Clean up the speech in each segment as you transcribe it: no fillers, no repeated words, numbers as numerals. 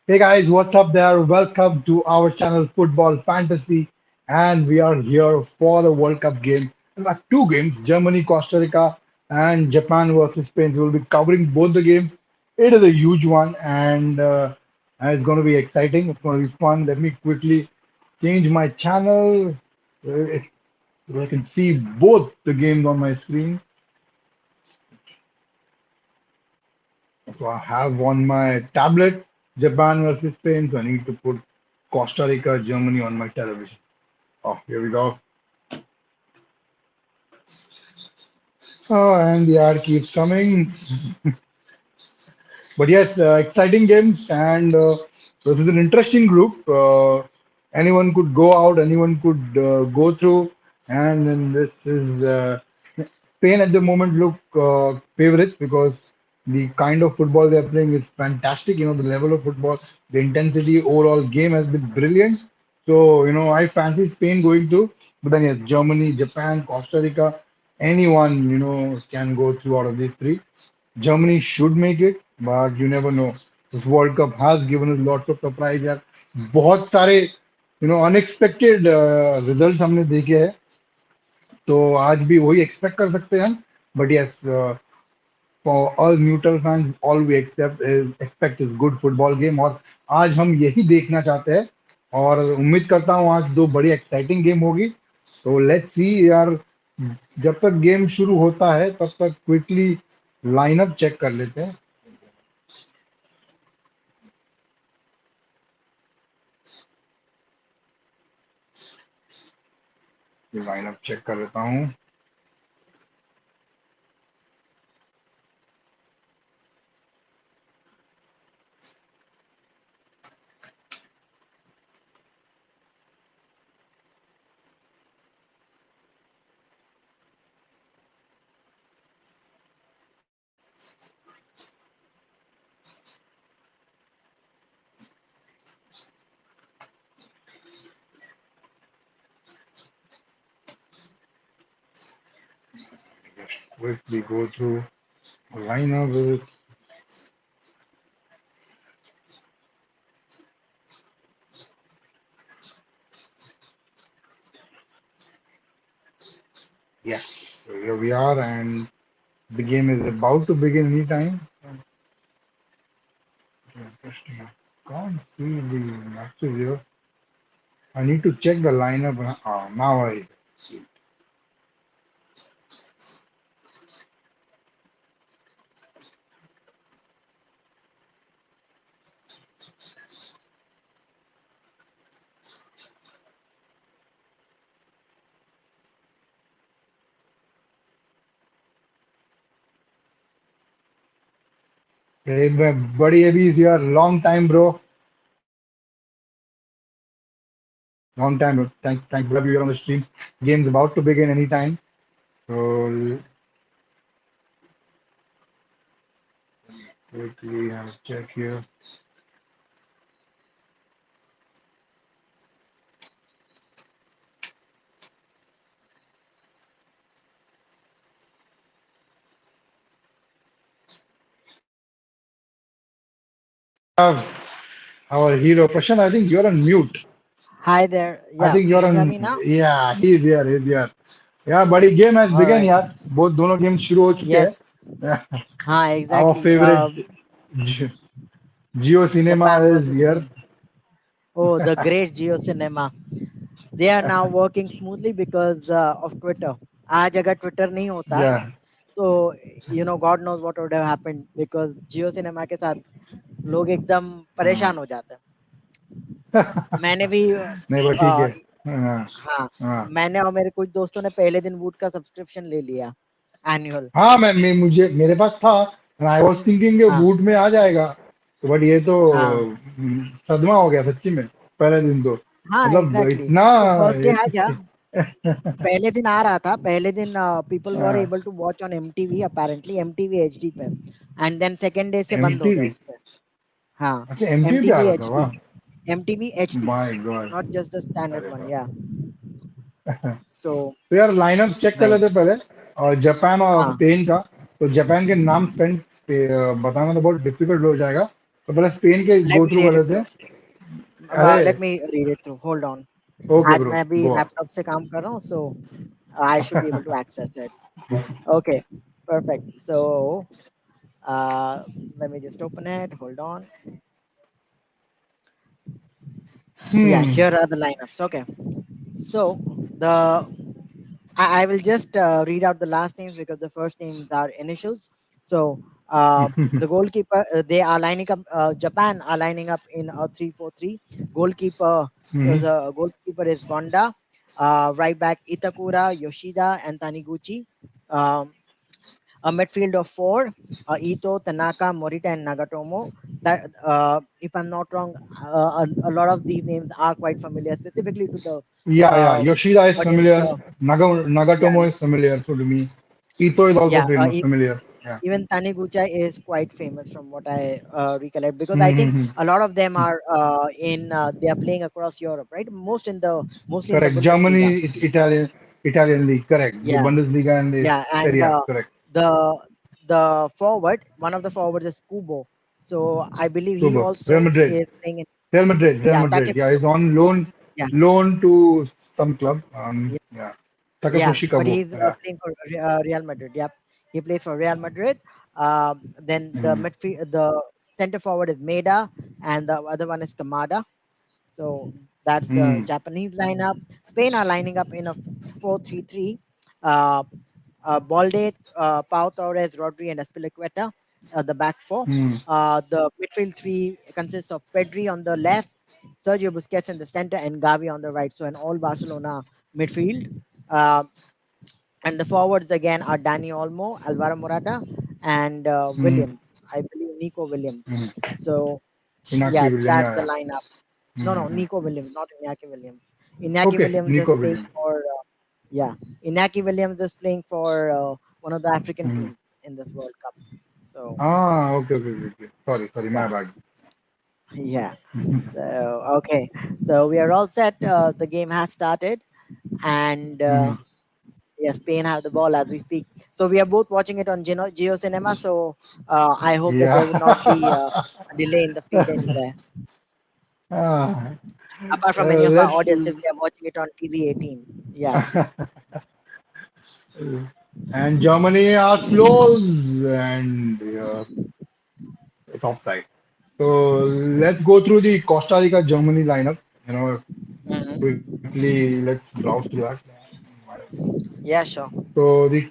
Hey guys, what's up there? Welcome to our channel Football Fantasy, and we are here for the World Cup game. In fact, two games, Germany, Costa Rica, and Japan versus Spain. So we'll be covering both the games. It is a huge one, and it's going to be exciting. It's going to be fun. Let me quickly change my channel. Uh, I can see both the games on my screen. So I have on my tablet Japan versus Spain. So I need to put Costa Rica, Germany on my television. Oh, here we go. Oh, and the ad keeps coming. But yes, exciting games, and this is an interesting group. Anyone could go out, anyone could go through, and then this is Spain at the moment look favorites because the kind of football they're playing is fantastic. The level of football, the intensity, overall game has been brilliant. So, I fancy Spain going through, but then yes, Germany, Japan, Costa Rica, anyone, can go through out of these three. Germany should make it, but you never know. This World Cup has given us lots of surprise यार. बहुत सारे unexpected results हमने देखे हैं. तो आज भी वही expect कर सकते हैं. But yes, for all neutral fans, all we expect is good football game. और आज हम यही देखना चाहते हैं. और उम्मीद करता हूँ आज दो बड़ी एक्साइटिंग गेम होगी. तो लेट्स सी यार, जब तक गेम शुरू होता है तब तक क्विकली लाइनअप चेक कर लेते हैं. लाइनअप चेक कर लेता हूँ. Quickly go through lineup. Yes, so here we are, and the game is about to begin anytime. Interesting. I can't see the matches here. I need to check the lineup. Now I see. Hey, buddy, Abhi is here. Long time, bro. Long time, bro. Thank. Good to have you here on the stream. Game's about to begin anytime. So quickly have a check here. Have our hero Prashant. I think you're on mute. Hi there. I Yeah, think can you're you hear on. me now? Yeah, he's here. He's here. Yeah, buddy, game has All begun right. यार. Both दोनों games शुरू हो चुके Yes. हैं. Our Exactly. favorite Geo Cinema Japan is versus here. Spain. Oh, the great Geo Cinema. They are now working smoothly because of Twitter. आज अगर Twitter नहीं होता Yeah. तो God knows what would have happened because Geo Cinema के साथ लोग एकदम हाँ. परेशान हो जाते हैं. मैंने भी नहीं वो ठीक है. हाँ. हाँ, हाँ. मैंने और मेरे कुछ दोस्तों ने पहले दिन वूट का सब्सक्रिप्शन ले लिया एनुअल. हाँ, मुझे मेरे पास था. आई वॉज थिंकिंग कि हाँ बूट में आ जाएगा. बट ये तो हाँ सदमा हो गया सच्ची में. पहले दिन तो हाँ मतलब एग्जैक्टली इतना. तो फर्स्ट डे आ गया. पहले दिन आ रहा था. पहले दिन पीपल वर हाँ. Able to watch on MTV apparently MTV HD पे. एंड देन सेकंड डे से बंद हो गया एमटीवी. उस पे. हाँ अच्छा, एमटीवी पे आ एमटीवी रहा था. एचडी. वाह. MTV HD my God. Not just the standard अरे वन. बाप. या सो तो यार लाइनअप चेक कर भाई. लेते पहले. और जापान और हाँ स्पेन का. तो जापान के नाम स्पेन बताना तो बहुत डिफिकल्ट हो जाएगा. तो पहले स्पेन के Let गो me थ्रू read कर it लेते through. हैं. अरे Let me read it through. Hold on. Okay आज ब्रो, मैं भी गो ऑन. लैपटॉप से काम कर रहा हूँ, so I should be able to access it. Okay, perfect. So uh, let me just open it. Hold on. Yeah, Hmm. here are the lineups. Okay, so the I will just read out the last names because the first names are initials. So the goalkeeper, they are lining up. Japan are lining up in a 3-4-3. Goalkeeper, Hmm. the goalkeeper is Gonda. Right back Itakura, Yoshida, and Taniguchi. Um, a midfield of four: Ito, Tanaka, Morita, and Nagatomo. That, if I'm not wrong, a lot of these names are quite familiar, specifically to the Yeah. Yoshida is audience familiar. here. Yeah, Nagatomo is familiar. So to me, Ito is also yeah. famous, familiar. Yeah. Even Taniguchi is quite famous from what I recollect, because I think Mm-hmm. a lot of them are in they are playing across Europe, right? Mostly in the Correct. Bundesliga. Germany, Italian league. Correct. The Yeah, Bundesliga and the yeah, and Serie A. Correct. the the forward, one of the forwards is Kubo, so I believe he Super. Real also Madrid. is playing in, Real Madrid. Real yeah, Madrid. Yeah, Takefusa. he's on loan. Yeah, Loan to some club. Yeah. yeah, Takefushi but Kabo. he's Yeah. playing for Real Madrid. Yep, he plays for Real Madrid. Then the Mm. midfield, the center forward is Maeda, and the other one is Kamada. So that's the Mm. Japanese lineup. Spain are lining up in a 4-3-3. Uh, Balde, Pau Torres, Rodri, and Espilicueta, the back four. Mm. The midfield three consists of Pedri on the left, Sergio Busquets in the center, and Gavi on the right. So an all Barcelona midfield. Uh, and the forwards again are Dani Olmo, Alvaro Morata, and Mm. Williams. I believe Nico Williams. Mm. So Inaki yeah, William. that's Yeah. the Yeah. lineup. No, no, Mm. Nico Williams, not Iñaki Williams. Iñaki Okay. Williams is Nico playing William. for yeah, Iñaki Williams is playing for one of the African Mm. teams in this World Cup. So Ah. Okay. Okay. Okay. Okay. Sorry. Sorry. My yeah, bad. yeah. So okay, so we are all set. The game has started, and Mm. yeah, Spain have the ball as we speak. So we are both watching it on Geo Cinema. So I hope that there would not Yeah. be a delay in the feed anywhere. Ah. Apart from any of our Let's. audience, if they are watching it on TV 18. Yeah. And Germany are close, and it's offside. So let's go through the Costa Rica Germany lineup. You know, Hmm. quickly let's browse through that. Yeah, sure. So the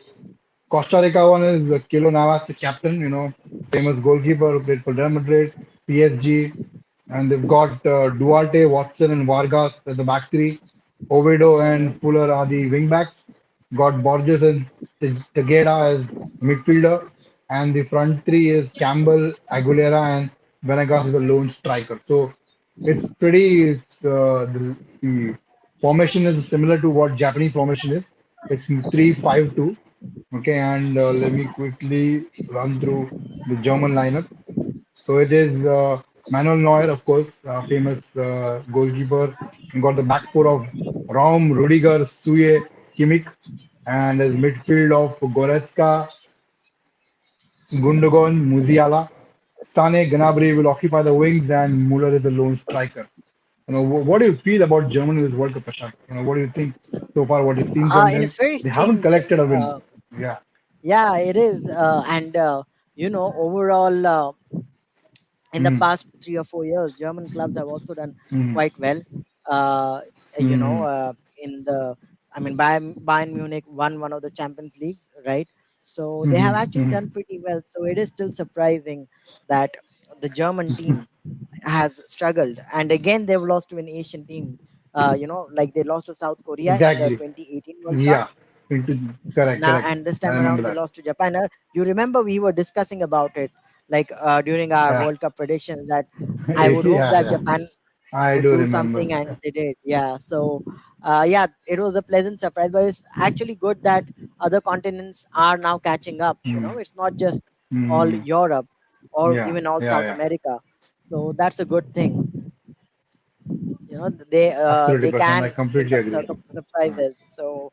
Costa Rica one is Kilo Navas, the captain. Famous goalkeeper who played for Real Madrid, PSG, and they've got Duarte, Watson, and Vargas at the back three. Oviedo and Hmm. Fuller are the wing backs. Got Borges and Tegeda as midfielder, and the front three is Campbell, Aguilera, and Venegas is a lone striker. So it's pretty. The formation is similar to what Japanese formation is. It's 3-5-2. Okay, and let me quickly run through the German lineup. So it is Manuel Neuer, of course, famous goalkeeper. You got the back four of Raum, Rudiger, Suye, Kimmich, and his midfield of Goretzka, Gundogan, Musiala. Sane, Gnabry will occupy the wings, and Muller is the lone striker. What do you feel about Germany in this World Cup, Prashant? What do you think so far? What you've seen from them? It's very They haven't strange. collected a win. Uh, Yeah. yeah, it is. And, overall, in the Mm, past 3 or 4 years, German clubs have also done mm, quite well. Uh, mm. in the, I mean, Bayern Munich won one of the Champions Leagues, right? So they have Mhm, actually mhm. done pretty well. So it is still surprising that the German team has struggled, and again they've lost to an Asian team. Like they lost to South Korea in the Exactly. 2018 World Cup. Yeah. Correct, Now, correct. and this I time remember around they that. lost to Japan. You remember we were discussing about it, like during our Yeah. World Cup predictions, that I would hope Yeah, that yeah. Japan I would do do remember. something, and they did. Yeah. So yeah, it was a pleasant surprise, but it's actually good that other continents are now catching up. Mm, It's not just all mm. Europe or Yeah, even all yeah, South yeah. America. So that's a good thing. They Absolutely, they Prashant. I can still completely have agree. Mm, surprises. So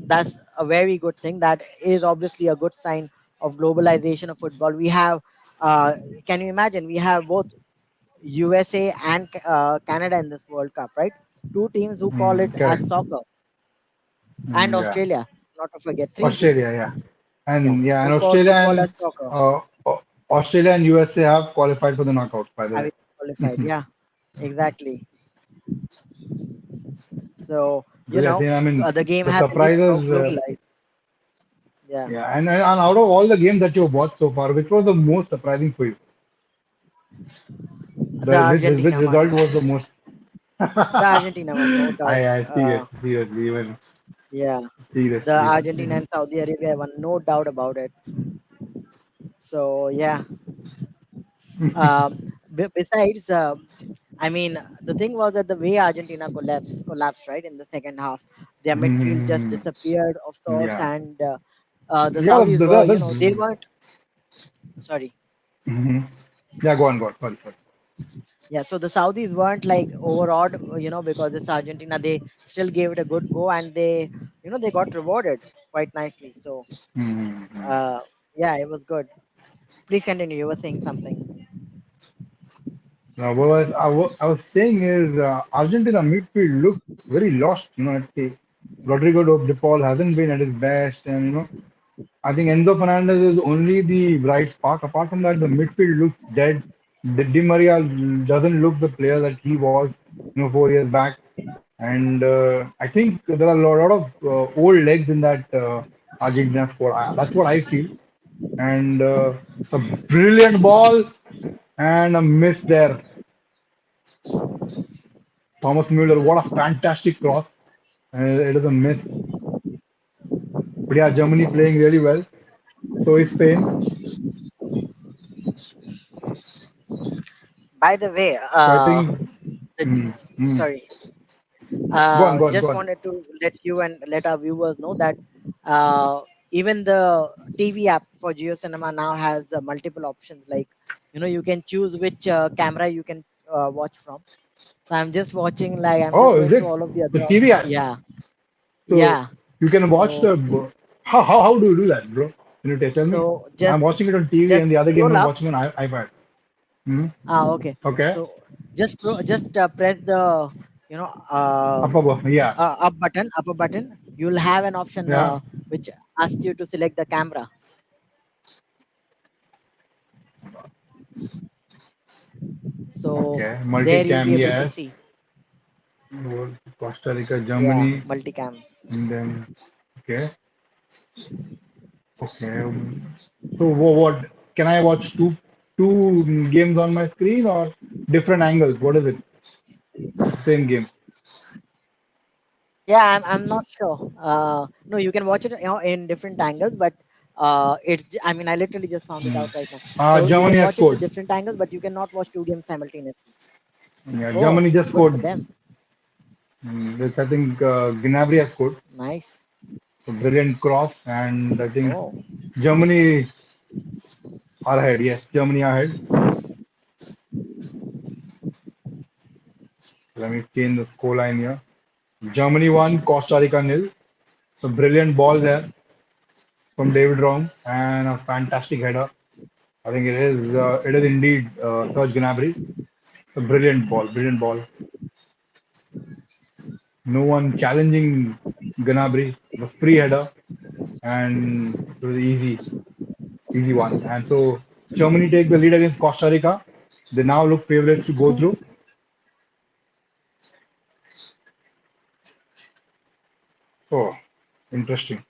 that's a very good thing. That is obviously a good sign of globalization of football. We have uh, can you imagine? We have both USA and Canada in this World Cup, right? Two teams who call it as Correct. soccer, and Yeah. Australia, not to forget, three Australia, teams, yeah. yeah, And who Australia call and us soccer. Australia and USA have qualified for the knockouts, by the Have way. you qualified? Yeah, exactly. So But yeah, I mean, the game the has been just surprises, globalized. Yeah, yeah. And out of all the games that you've watched so far, which was the most surprising for you? the Which Argentina one. result was the most? The Argentina one, no doubt. I seriously, even Yeah, the seriously. Argentina and Saudi Arabia one, no doubt about it. So yeah. Besides, I mean, the thing was that the way Argentina collapsed right in the second half, their midfield just Mhm. disappeared of sorts, Yeah, and the yeah. Saudis were, they weren't. Sorry, Mhm. Yeah, go on, go on. Sorry, sorry. yeah. So the Saudis weren't like overawed, because it's Argentina. They still gave it a good go, and they got rewarded quite nicely. So, Mhm. uh, yeah, it was good. Please continue. You were saying something. Now, I was saying is Argentina midfield looked very lost. At the Rodrigo de Paul hasn't been at his best, and I think Enzo Fernandez is only the bright spark. Apart from that, the midfield looks dead. The Di Maria doesn't look the player that he was, 4 years back. And I think there are a lot of old legs in that Argentina squad. That's what I feel. And a brilliant ball and a miss there. Thomas Müller, what a fantastic cross. And it is a miss. But yeah, Germany playing really well. So is Spain. By the way, So I think, the, mm, mm. sorry. Go on, go on, go Just on. wanted to let you and let our viewers know that uh, even the TV app for Geo Cinema now has multiple options. Like, you can choose which camera you can watch from. So I'm just watching, like, I'm just Oh, is going through it all of the the other. TV app? Yeah, So yeah. you can watch So, the. How do you do that, bro? Can you tell me? so I'm just watching it on TV just and the other game scroll I'm up. watching on iPad. Hmm. Okay. Okay. So just press the Yeah. upper button. You'll have an option Yeah. which asks you to select the camera. So Okay. there you'll Multicam, be able to yes. see. Costa Rica, Yeah, Germany, multicam. and then okay. Okay. So what can I watch two games on my screen or different angles? What is it? Same game. Yeah, I'm not sure. No, you can watch it, in different angles, but I mean, I literally just found it Hmm. out right now. So you Germany can has watch it with scored. different angles, but you cannot watch two games simultaneously. Yeah, Oh, Germany just good for scored. them. That's, I think Gnabry has scored. Nice. A brilliant cross, and I think Oh, Germany are ahead. Yes, Germany are ahead. Let me change the score line here. Germany won, Costa Rica nil. A brilliant ball there from David Raum and a fantastic header. I think it is indeed Serge Gnabry. A brilliant ball, brilliant ball. No one challenging Gnabry. The free header and it was easy one. And so Germany take the lead against Costa Rica. They now look favorites to go through. Oh, interesting.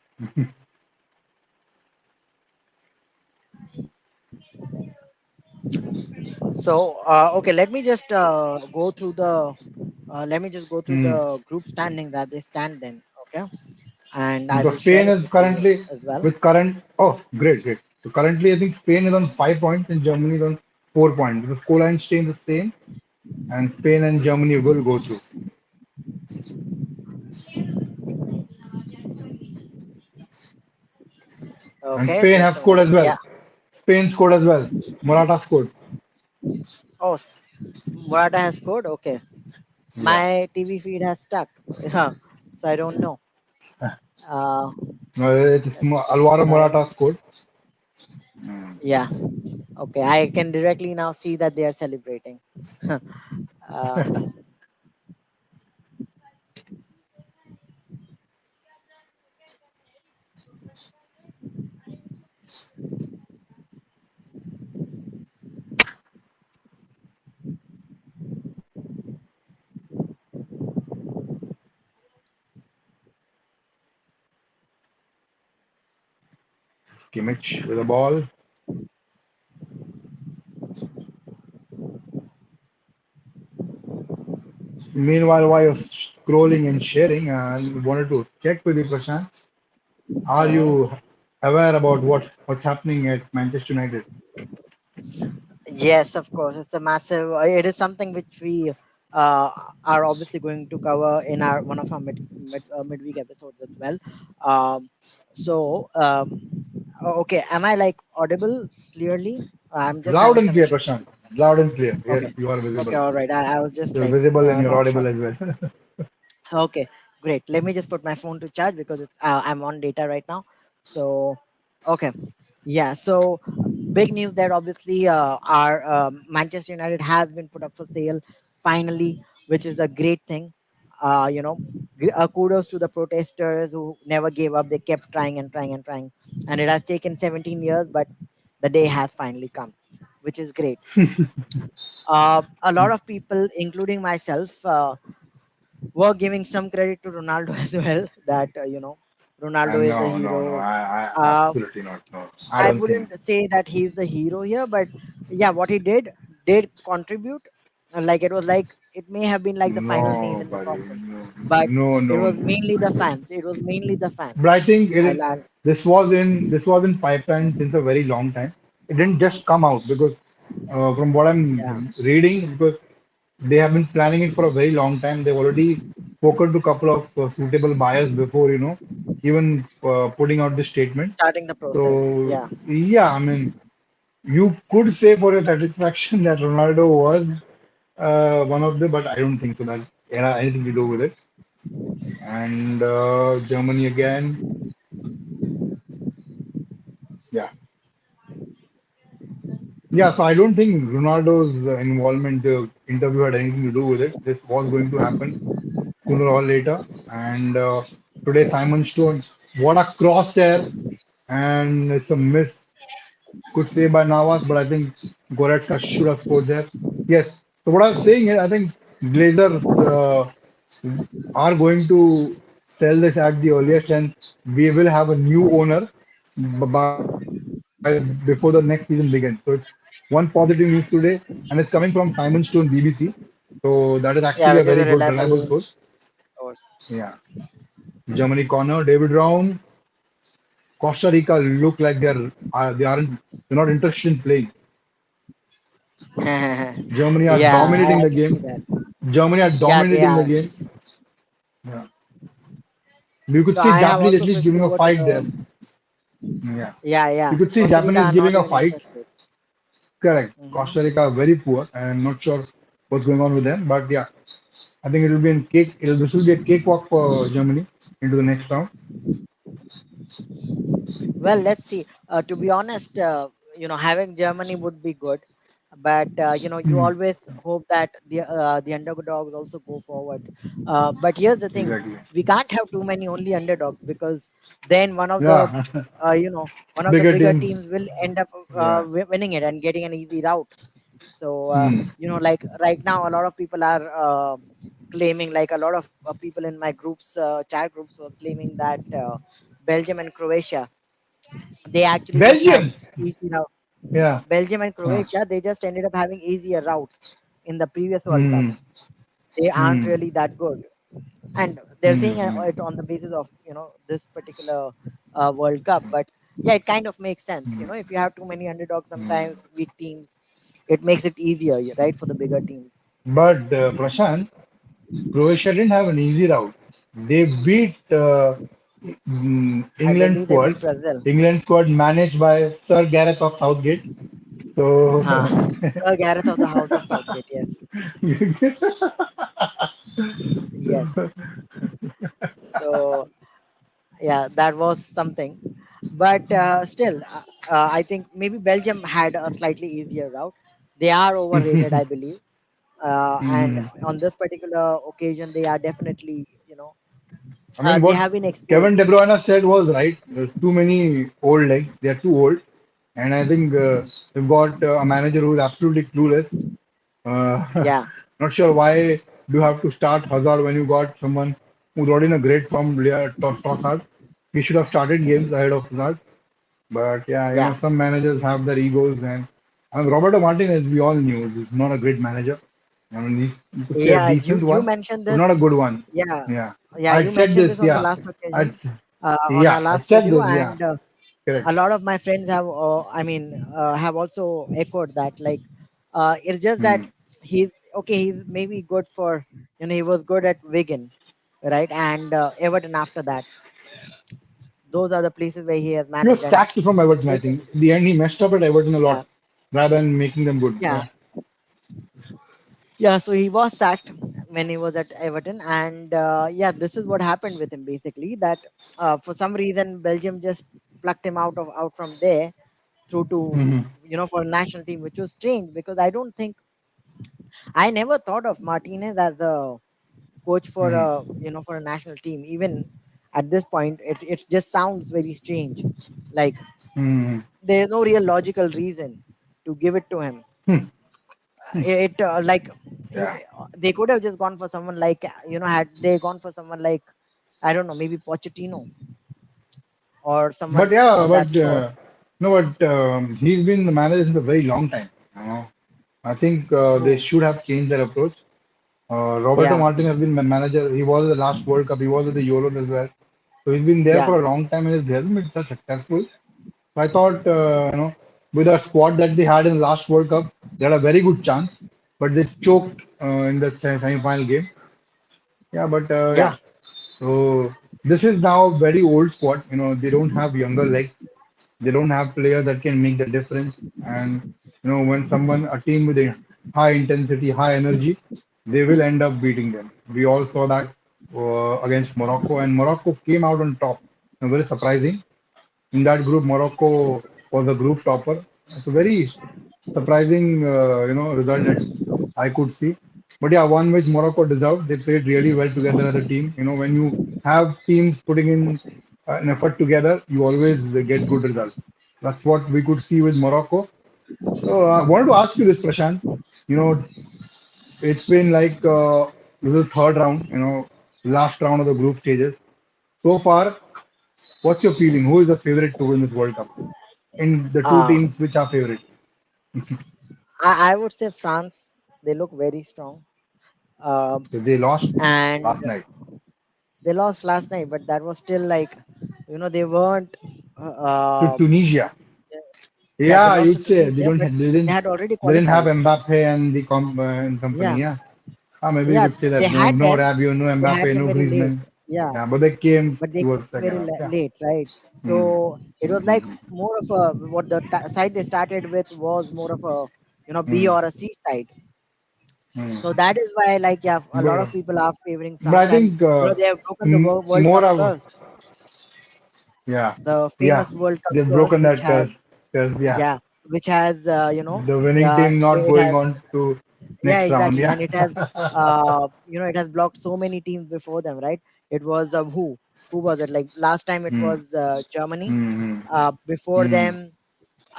so okay. Let me just go through Hmm. the group standing that they stand in. Okay, and I Because will share Spain it is with you currently as well. with current. Oh, great, great. So currently, I think Spain is on 5 points and Germany is on 4 points. The score line stays the same, and Spain and Germany will go through. And Okay, Spain just have a scored as moment. well. Yeah. Spain scored as well. Morata scored. Oh, Murata has scored. Okay, Yeah. my TV feed has stuck. Yeah, so I don't know. Uh, Alvaro let me Morata try. scored. Mm. Yeah. Okay. I can directly now see that they are celebrating. uh, Kimmich with the ball. Meanwhile, while you're scrolling and sharing, I wanted to check with you, Prashant. Are mhm. you aware about what's happening at Manchester United? Yes, of course. It's a massive. It is something which we uh, are obviously going to cover in our one of our midweek episodes as well. Um, okay, am I like audible clearly? I'm just Loud having and some clear, issue. Prashant. Loud and clear. Yes, Okay, you are okay, visible. all right. I was just You're like visible and you're not sure. audible as well. Okay, great. Let me just put my phone to charge because it's I'm on data right now. So, okay, yeah. So, big news that obviously our Manchester United has been put up for sale finally, which is a great thing. You know, kudos to the protesters who never gave up. They kept trying and trying and trying, and it has taken 17 years, but the day has finally come, which is great. A lot of people, including myself, were giving some credit to Ronaldo as well. That Ronaldo is the No, no, no. hero. I Uh, absolutely not. No, I I don't think. wouldn't say that he's the hero here, but yeah, what he did contribute. Like it was like it may have been like the final nail No, in the buddy. coffin, No, but no, it no, was no. mainly the fans. It was mainly the But fans. I think it is. I'll This was in pipeline since a very long time. It didn't just come out because from what yeah, I'm reading, because they have been planning it for a very long time. They've already spoken to a couple of suitable buyers before, even putting out this statement. starting the process. So Yeah. yeah, I mean, you could say for your satisfaction that Ronaldo was one of the, but I don't think so that it had anything to do with it. And Germany again, yeah, yeah. So I don't think Ronaldo's involvement, the interview had anything to do with it. This was going to happen sooner or later. And today, Simon Stone, what a cross there, and it's a miss. Could say by Navas, but I think Goretzka should have scored there. Yes. So what I was saying is, I think Glazers are going to sell this at the earliest, and we will have a new owner by before the next season begins. So it's one positive news today, and it's coming from Simon Stone, BBC. So that is actually a very Yeah, good, which is a reliable source. reliable source. Yeah. Germany corner, David Raum. Costa Rica look like they're not interested in playing. Germany are Yeah, dominating I the can see game. that. Germany are Yeah, they dominating the are. game. Yeah. You could So see I have Japanese at also least switched giving a over to fight there. the. Yeah. Yeah, yeah. You could see Costa Rica Japanese are giving not a even fight. interested. Correct. Costa Hmm. Rica are very poor. I'm not sure what's going on with them, but yeah, I think it will be in cake. This will be a cakewalk for Germany into the next round. Well, let's see. To be honest, having Germany would be good, but you Hmm. always hope that the underdogs also go forward. But here's the thing: Exactly. we can't have too many only underdogs because then Yeah. one of the Bigger bigger teams. teams will end up Yeah. winning it and getting an easy route. So Hmm. like right now, a lot of people are claiming, like a lot of people in my groups, chat groups, were claiming that Belgium and Croatia, they actually just had Belgium. easy route. Yeah. Belgium and Huh. Croatia, they just ended up having easier routes in the previous World Cup. Hmm. They aren't Hmm. really that good, and they're Hmm. saying Hmm. it on the basis of this particular World Cup. But yeah, it kind of makes sense. Hmm. If you have too many underdogs, Hmm. sometimes weak teams, it makes it easier, right, for the bigger teams. But Prashant, Croatia didn't have an easy route. They beat I England believe they squad. beat Brazil. England squad managed by Sir Gareth of Southgate. So Sir Gareth of the House of Southgate. Yes, yes. So yeah, that was something. But still, I think maybe Belgium had a slightly easier route. They are overrated, I believe. And Mhm. on this particular occasion, they are definitely, I mean, they what have been exposed. Kevin De Bruyne said was right. There's too many old legs. They are too old. And I think we've got a manager who's absolutely clueless. Yeah, Not sure why do you have to start Hazard when you got someone who's already in a great form, Trossard. He should have started games ahead of Hazard. But yeah, yeah, some managers have their egos, and I mean, Roberto Martinez, we all knew, is not a great manager. I mean, you could say a yeah. You decent you one, mentioned but this. not a good one. Yeah, Yeah, yeah. I'd You said mentioned this. this on the Yeah, last I'd occasion, s- on our yeah, I last said video, this. Yeah, and correct. a lot of my friends have, I mean, have also echoed that. Like, it's just that Hmm. he's okay. He's maybe good for, he was good at Wigan, right, and Everton after that. Those are the places where he has He was managed. And sacked from Everton. I think in the end he messed up at Everton a yeah, lot, rather than making them good. yeah, Yeah. yeah. So he was sacked when he was at Everton, and yeah, this is what happened with him basically. That for some reason Belgium just plucked him out from there through to, Hmm. for a national team, which was strange because I never thought of Martinez as a coach for Hmm. a national team. Even at this point, it's just sounds very strange. Like Hmm. there is no real logical reason to give it to him. Hmm. It like Yeah. they could have just gone for someone like, had they gone for someone like, I don't know, maybe Pochettino or But someone yeah, of that but sort. no, but he's been the manager since a very long time. I think they True. should have changed their approach. Roberto Yeah, Martin has been my manager. He was at the last World Cup. He was at the Euros as well. So he's been there yeah, for a long time and it hasn't been so successful. So I thought, with the squad that they had in the last World Cup, they had a very good chance, but they choked in the semi-final game. Yeah, but yeah, yeah. So this is now a very old squad. They don't have younger legs. They don't have players that can make the difference. And when a team with a high intensity, high energy, they will end up beating them. We all saw that against Morocco, and Morocco came out on top. Very surprising. In that group, Morocco was the group topper. It's a very surprising, result that I could see. But yeah, one which Morocco deserved. They played really well together as a team. When you have teams putting in an effort together, you always get good results. That's what we could see with Morocco. So I wanted to ask you this, Prashant. You know, it's been like this is the third round. Last round of the group stages. So far, what's your feeling? Who is the favorite to win this World Cup? In the two uh, teams, which are favorite? I would say France. They look very strong. Um, They lost and last night they lost last night, but that was still like, they weren't. to Uh, Tunisia. yeah, they Yeah, lost to you'd say Tunisia, but they had already they didn't have qualified. Mbappe and and company. Yeah, Yeah, maybe you yeah, could say they that had no them. Rabiot, no They had Mbappe, them no very late. Griezmann. Yeah, Yeah, but they came but they towards came second very half. Yeah. late, right? Hmm. So it was like more of a, what the side they started with was more of a, B Hmm. or a C side. So Hmm. that is why, like, yeah, a lot But, of people are favoring but I France, and think they have broken the World more Cup of curse, yeah, the yeah, famous World Cup they've curse, broken which that has, curse. Because yeah, yeah, which has, the winning team not it going has, on to yeah, next round. exactly, Yeah. and it has, it has blocked so many teams before them, right? It was who was it? Like last time it Hmm. was Germany. Hmm. Before Hmm. them,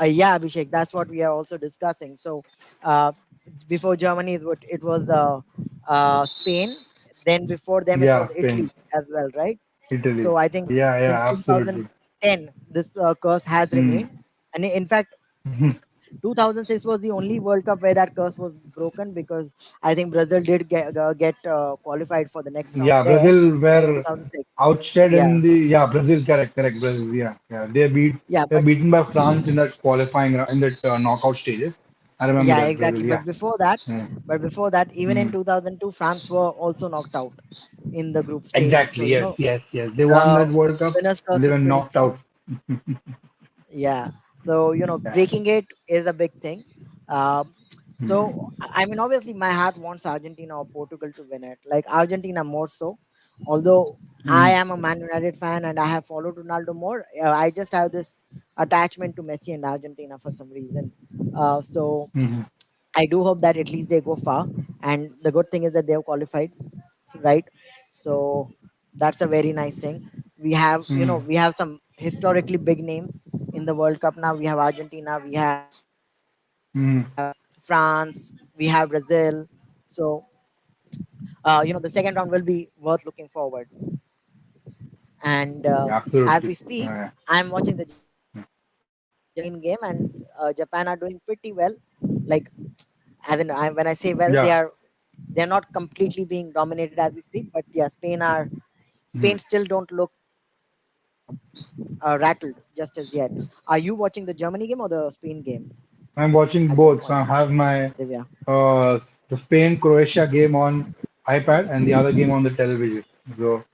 yeah, Abhishek, that's what we are also discussing. So, uh, before Germany, it was Spain. Then before them, it was Yeah, Italy Spain, as well, right? Italy. So I think Yeah, since yeah, absolutely. 2010, this curse has Hmm. remained, and in fact, 2006 was the only World Cup where that curse was broken, because I think Brazil did get qualified for the next round Yeah, there Brazil in were 2006. outstayed Yeah, in the yeah Brazil, correct, Brazil, yeah, yeah, yeah, they're but beaten by France in that in that knockout stages. I remember yeah, that Brazil, exactly. yeah. Hmm. But before that, even in Hmm. 2002, France were also knocked out in the group stages. So Exactly, yes, yes, yes. They won the that World Cup winner's and curse they is were pretty knocked strong. out. Yeah. So Yeah. breaking it is a big thing. Um, Hmm. so I mean, obviously, my heart wants Argentina or Portugal to win it. Like Argentina more so. Although I Hmm. am a Man United fan and I have followed Ronaldo more, I just have this attachment to Messi and Argentina for some reason. So Mhm. I do hope that at least they go far. And the good thing is that they have qualified, right? So that's a very nice thing. We have, Mhm. we have some historically big names in the World Cup now. We have Argentina, we have Mhm. France, we have Brazil. So, the second round will be worth looking forward. And as Absolutely. we speak, Yeah. I'm watching the Germany game, and Japan are doing pretty well. Like, as in, when I say well, Yeah. they're not completely being dominated as we speak, but yeah, Spain Mhm. still don't look rattled just as yet. Are you watching the Germany game or the Spain game I'm watching at this both. So point, I have my Divya? the Spain Croatia game on iPad and the other game on the television. So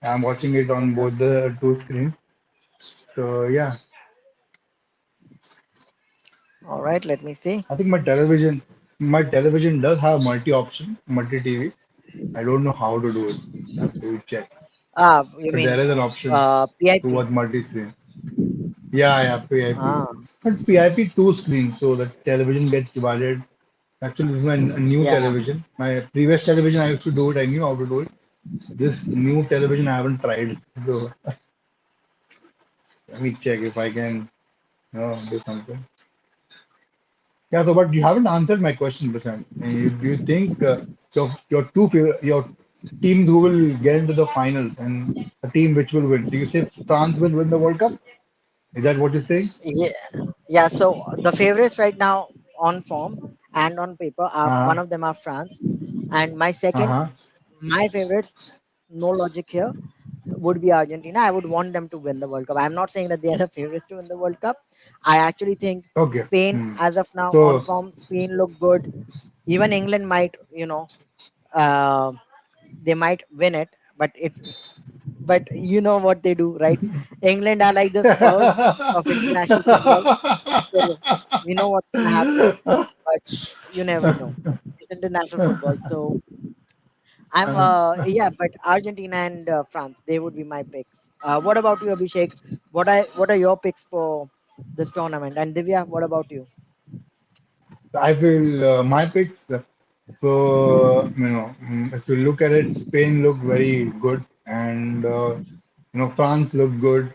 I'm watching it on Okay. both the two screens. So yeah, All right. Let me see. I think my television does have multi-option, multi-TV. I don't know how to do it. I have to check. You But there mean is an option to PIP? watch multi-screen. Yeah, yeah, PIP. Ah, But PIP two screens, so the television gets divided. Actually, this is my new yeah. television. My previous television, I used to do it. I knew how to do it. This new television, I haven't tried. So let me check if I can, do something. Yeah. So, but you haven't answered my question, Prashant. Do you think your teams who will get into the finals and a team which will win? So you say France will win the World Cup? Is that what you're saying? Yeah, yeah. So the favorites right now on form and on paper are, Uh-huh. one of them are France, and my second, Uh-huh. my favorites, no logic here, would be Argentina. I would want them to win the World Cup. I'm not saying that they are the favorites to win the World Cup. I actually think Okay. Spain, Hmm. as of now, on So form, Spain look good. Even England might, uh, they might win it, but you know what they do, right? England are like the Spurs of international football, so we know what's gonna happen, but you never know. It's international football, so I'm yeah, but Argentina and France, they would be my picks. What about you, Abhishek? What are your picks for this tournament? And Divya, what about you? I feel my picks. So, if you look at it, Spain looked very good, and France looked good,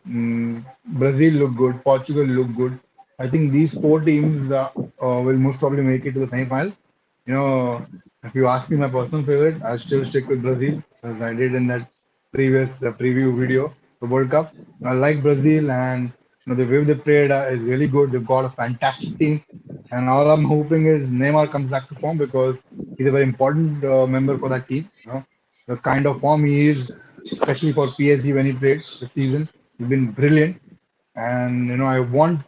Brazil looked good, Portugal looked good. I think these four teams will most probably make it to the semi-final. You know, if you ask me my personal favorite, I'll still stick with Brazil, as I did in that previous preview video, the World Cup. I like Brazil, and the way they played is really good. They've got a fantastic team, and all I'm hoping is Neymar comes back to form because he's a very important member for that team. The kind of form he is, especially for PSG when he played this season, he's been brilliant. And I want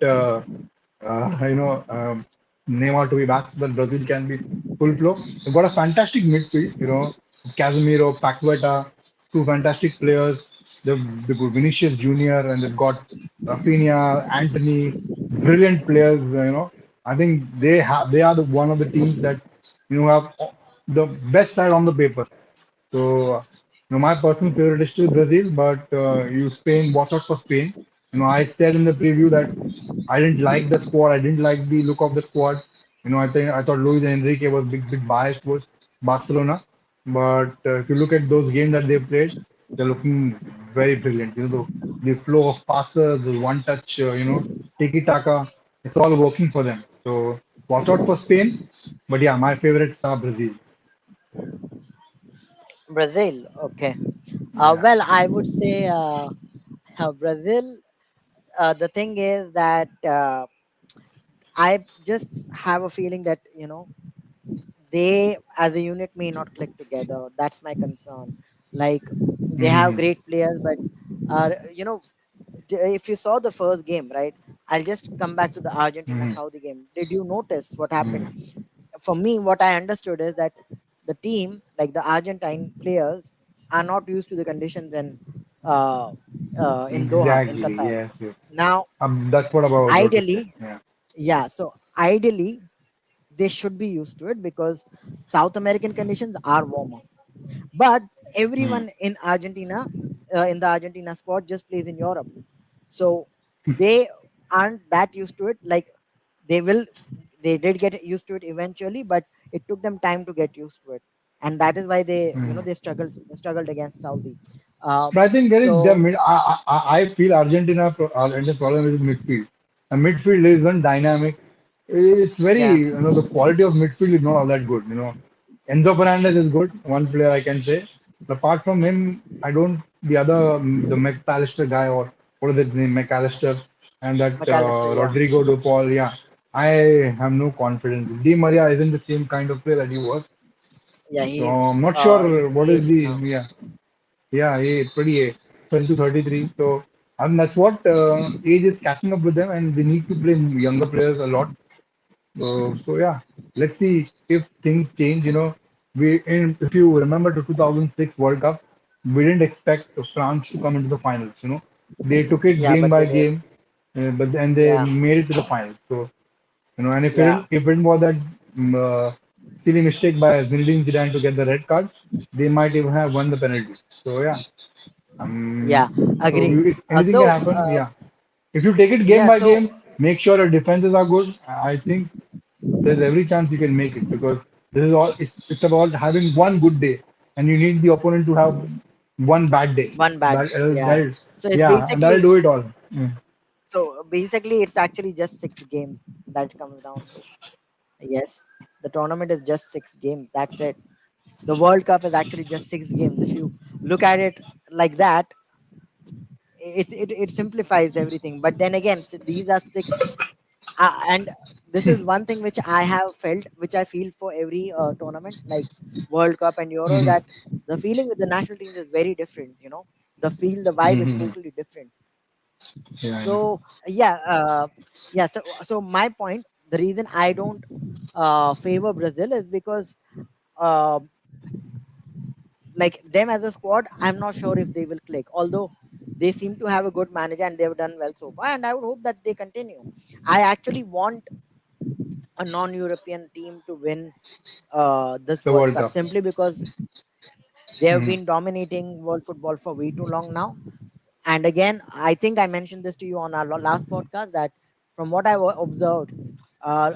Neymar to be back so that Brazil can be full flow. They've got a fantastic midfield, Casemiro, Paqueta, two fantastic players. They've got Vinicius Junior and they've got Rafinha, Anthony, brilliant players. I think they are the one of the teams that have the best side on the paper. So, my personal favorite is still Brazil, but Spain, watch out for Spain. I said in the preview that I didn't like the squad. I didn't like the look of the squad. I thought Luis Enrique was bit biased towards Barcelona. But if you look at those games that they played, they're looking very brilliant. The flow of passes, the one touch, tiki taka, it's all working for them. So watch out for Spain. But yeah, my favorites are Brazil. Brazil. Okay. Yeah. Well, I would say Brazil. The thing is that I just have a feeling that they as a unit may not click together. That's my concern. Like, they have Hmm. great players, but if you saw the first game, right? I'll just come back to the Argentina Hmm. Saudi game. Did you notice what Hmm. happened? For me, what I understood is that the team, like the Argentine players, are not used to the conditions uh, in Doha, in Exactly. Qatar. Yes. Yes. Now, That's what I was about to say. ideally, Yeah. yeah. So ideally, they should be used to it because South American conditions are warmer. But Hmm. everyone in Argentina, in the Argentina squad, just plays in Europe. So they aren't that used to it. Like they will, they did get used to it eventually, but it took them time to get used to it, and that is why they, Mm. they struggled against Saudi. um, But I think there is the so mid. I feel Argentina's problem is midfield. And midfield isn't dynamic. It's very, yeah, the quality of midfield is not all that good. Enzo Fernandez is good, one player I can say. But apart from him, I don't. The other, the McAllister guy, or what is his name, McAllister, and that McAllister, yeah, Rodrigo de Paul. Yeah, I have no confidence. Di Maria isn't the same kind of player that he was. yeah, So he I'm not sure he's what is aged the, now. yeah. Yeah, pretty 20 to 33. So, and that's what age is catching up with them, and they need to play younger players a lot. So yeah, let's see if things change. If you remember the 2006 World Cup, we didn't expect France to come into the finals. They took it Yeah, game but by they did. game, but then they Yeah, made it to the finals. So, and yeah, if it was that silly mistake by Zinedine Zidane to get the red card, they might even have won the penalty. So yeah. yeah, So agree. anything can happen. Yeah. If you take it game Yeah, by so game, make sure your defenses are good. I think there's every chance you can make it, because this is all. It's about having one good day, and you need the opponent to have one bad day. one bad That day, yeah. that So it's yeah, and that'll basically, do it all. Mm. it's actually just 6 games that it comes down to. Yes, the tournament is just 6 games. That's it. The World Cup is actually just 6 games. If you look at it like that, it simplifies everything. But then again, these are six, and this is one thing which I have felt, which I feel for every tournament like World Cup and Euros, Mhm. that the feeling with the national teams is very different. The feel, the vibe is Mhm. totally different. Yeah, yeah. So yeah, so my point, the reason I don't favor Brazil is because uh, like them as a squad, I'm not sure if they will click. Although they seem to have a good manager and they've done well so far, and I would hope that they continue. I actually want a non-European team to win this The World World Cup, Cup. simply because they have Mhm. been dominating world football for way too long now. And again, I think I mentioned this to you on our last podcast, that from what I observed, uh,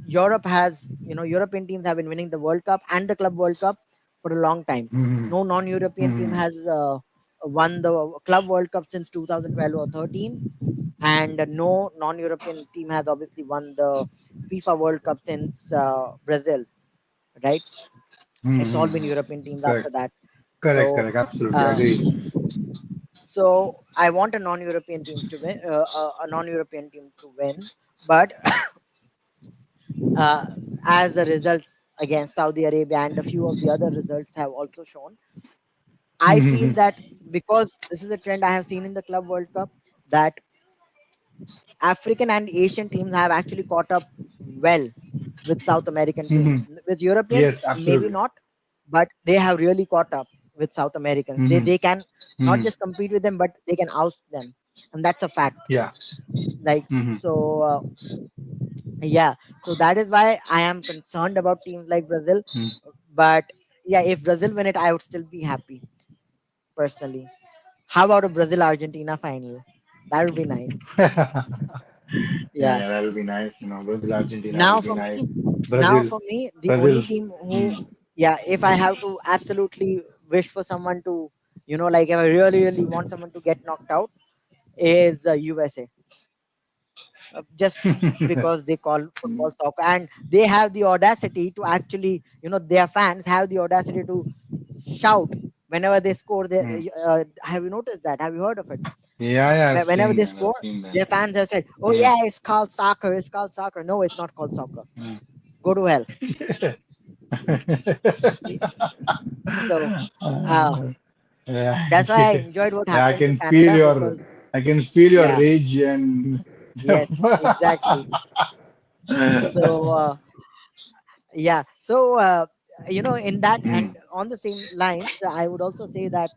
Europe has, European teams have been winning the World Cup and the Club World Cup for a long time. Mhm. No non-European team Mhm. has won the Club World Cup since 2012 or 13, and no non-European team has obviously won the FIFA World Cup since Brazil, right? It's all been Mhm. European teams after Correct. that. Correct. So Correct. Absolutely. uh, Agree. so I want a non-European teams to win, a non-European team to win. But uh, as the results against Saudi Arabia and a few of the other results have also shown, I feel Mhm. that because this is a trend I have seen in the Club World Cup, that African and Asian teams have actually caught up well with South American teams. Mhm. With European, Yes, maybe absolutely. not, but they have really caught up with South Americans. They Mhm. they can not Mhm. just compete with them, but they can oust them, and that's a fact. Yeah. Like Mhm. so, yeah. So that is why I am concerned about teams like Brazil. Mhm. But yeah, if Brazil win it, I would still be happy personally. How about a Brazil Argentina final? That would be nice. Yeah, Yeah. yeah, that'll be nice. Brazil, Argentina will Now be for nice. me, now Brazil, for me, the only Brazil. team who, Mm. yeah, if I have to absolutely wish for someone to, like if I really, really want someone to get knocked out, is USA. Just because they call football soccer, and they have the audacity to actually, their fans have the audacity to shout whenever they score. Mm. Have you noticed that? Have you heard of it? Yeah, yeah, I've Whenever seen they that. I've score, seen that. their fans have said, "Oh Mm. yeah, it's called soccer. It's called soccer." No, it's not called soccer. Mm. Go to hell. So uh, Yeah, that's why I enjoyed what yeah, happened to Canada, because I can feel your yeah, rage and. yes, exactly. So yeah, so in that, Mm. and on the same lines, I would also say that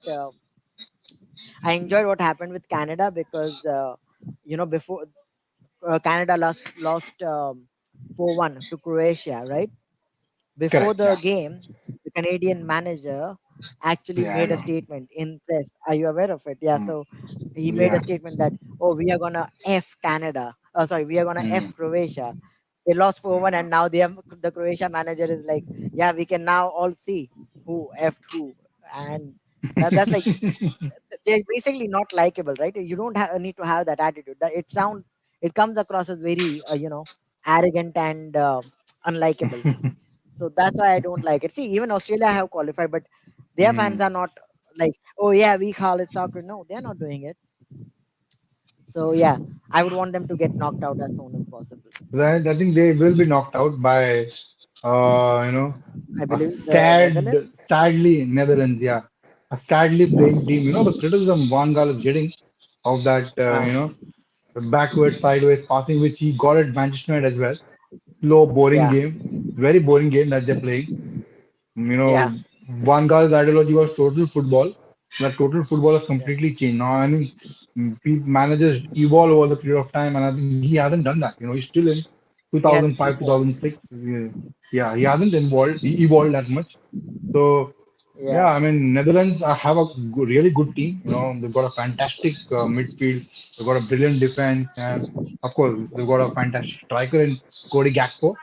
I enjoyed what happened with Canada, because before Canada lost 4-1 to Croatia, right? Before Correct. the Yeah. game, the Canadian manager actually Yeah, I made a know. statement in press. Are you aware of it? Yeah. Mm. So he made a Yeah. statement that, oh, we are gonna F Canada. sorry, we are gonna F Hmm. Croatia. They lost 4-1, and now the Croatia manager is like, yeah, we can now all see who effed who, and that's like they're basically not likable, right? You don't need to have that attitude. That it comes across as very arrogant and unlikable. So that's why I don't like it. See, even Australia have qualified, but their fans Hmm. are not like, oh yeah, we call it soccer. No, they're not doing it. So yeah, I would want them to get knocked out as soon as possible. I think they will be knocked out by, you know, I a believe the Netherlands. sadly Netherlands, yeah, a sadly playing team. You know, the criticism Van Gaal is getting of that, Uh, the backward, sideways passing, which he got at Manchester United as well. Slow, boring yeah, game, very boring game that they're playing. yeah, Van Gaal's ideology was total football. That total football has yeah, completely changed. Now, I think managers evolve over the period of time, and I think he hasn't done that. He's still in he has 2005, evolved. 2006. Yeah, he hasn't evolved that much. So, yeah, Yeah, I mean, Netherlands have a really good team. They've got a fantastic midfield. They've got a brilliant defense, and of course, they've got a fantastic striker in Cody Gakpo.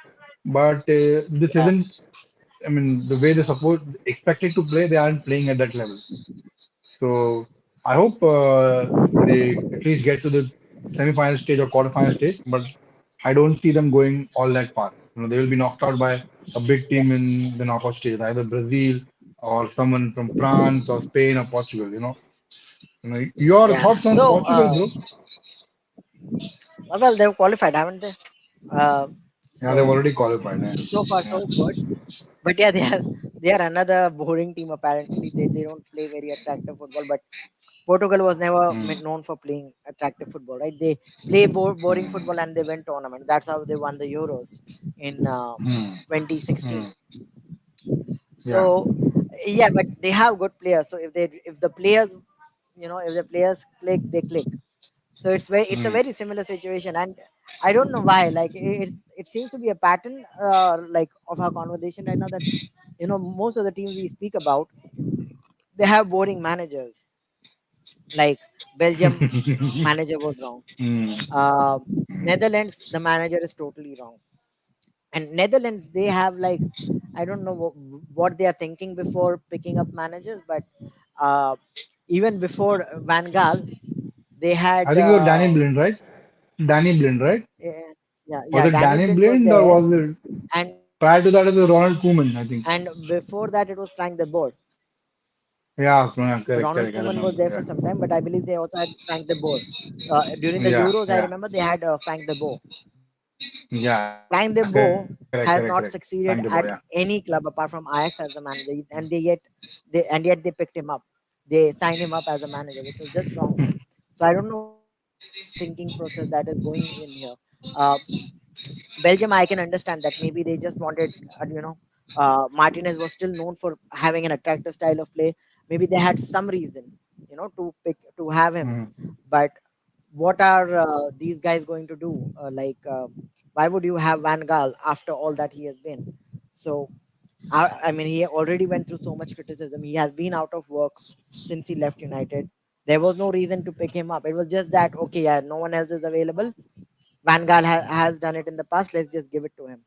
But this yeah, isn't, I mean, the way they suppose expected to play, they aren't playing at that level. So I hope they at least get to the semi-final stage or quarter-final stage, but I don't see them going all that far. They will be knocked out by a big yeah, team in the knockout stage, either Brazil or someone from France or Spain or Portugal. Your yeah. thoughts on So, Portugal, bro? well, they've qualified, haven't they? Uh, Yeah, they've so already qualified. so far Yeah. so good. But yeah, they are another boring team. Apparently, they don't play very attractive football. But Portugal was never Hmm. known for playing attractive football, right? They play boring Hmm. football and they win tournament. That's how they won the Euros in Hmm. Hmm. 2016. Yeah. So yeah, but they have good players. So if the players if the players click, they click. So it's a Hmm. very similar situation, and I don't know why. Like it seems to be a pattern, like of our conversation right now, that most of the teams we speak about, they have boring managers. Like Belgium manager was wrong. Hmm. Uh, Hmm. Netherlands, the manager is totally wrong. And Netherlands, they have like, I don't know what they are thinking before picking up managers, but uh, even before Van Gaal, they I had think it was Danny Blind, right? Danny Blind, right? eh, yeah, Was yeah, it Danny Danny Blind was Blind or there, was it and prior to that it was Ronald Koeman, I think. before that it was Frank the Board. Yeah, correct, Ronald correct. I Koeman was remember. there Yeah. for some time, but I believe they also had Frank the Board. During the Yeah, Euros, I yeah. remember they had Frank the Board. Yeah, Frank de correct, correct, Boer correct. has Frank de not Boer, yeah. succeeded at any club apart from Ajax as the manager, and yet they picked him up. They signed him up as a manager, which was just wrong. So I don't know what is the thinking process that is going in here. Uh, Belgium, I can understand that maybe they just wanted, Martinez was still known for having an attractive style of play. Maybe they had some reason, to have him. Mhm. But what are these guys going to do? Why would you have Van Gaal after all that he has been? So, I mean, he already went through so much criticism. He has been out of work since he left United. There was no reason to pick him up. It was just that, okay, yeah, no one else is available. Van Gaal has done it in the past. Let's just give it to him.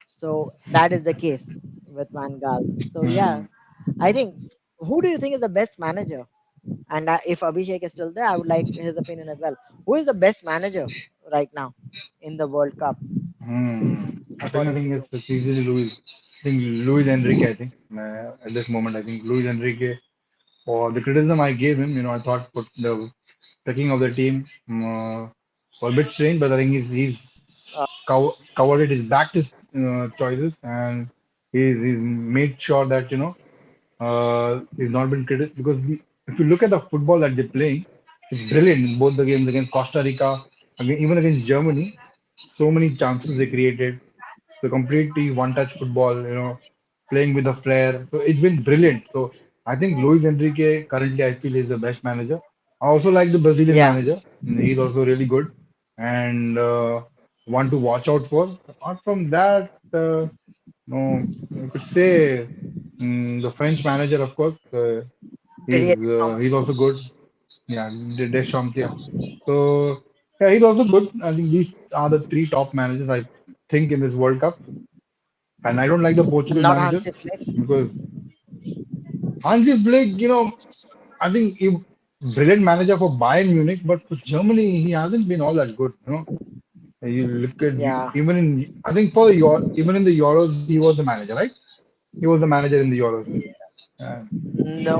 So that is the case with Van Gaal. So yeah, Mhm. I think, who do you think is the best manager? And if Abhishek is still there, I would like his opinion as well. Who is the best manager right now in the World Cup, Hmm. I according to think you? it's easily Luis. I think Luis Enrique. I think at this moment, I think Luis Enrique. For the criticism I gave him, I thought put the picking of the team was a bit strange, but I think he's covered it. He's backed his choices, and he's made sure that he's not been critical because if you look at the football that they're playing, it's brilliant in both the games against Costa Rica, even against Germany. So many chances they created. So completely one-touch football, playing with a flair. So it's been brilliant. So I think Luis Enrique currently I feel is the best manager. I also like the Brazilian Yeah, manager. He's also really good and one to watch out for. Apart from that, no, you could say the French manager, of course, Didier Deschamps. he's also good. Yeah, Deschamps. Yeah. So. Yeah, he's also good. I think these are the three top managers I think in this World Cup. And I don't like the Portugal Not manager Hansi Flick. because Hansi Flick, I think he brilliant manager for Bayern Munich, but for Germany he hasn't been all that good. You look at Yeah. even in I think for the even in the Euros he was the manager, right? He was the manager in the Euros. Uh, No.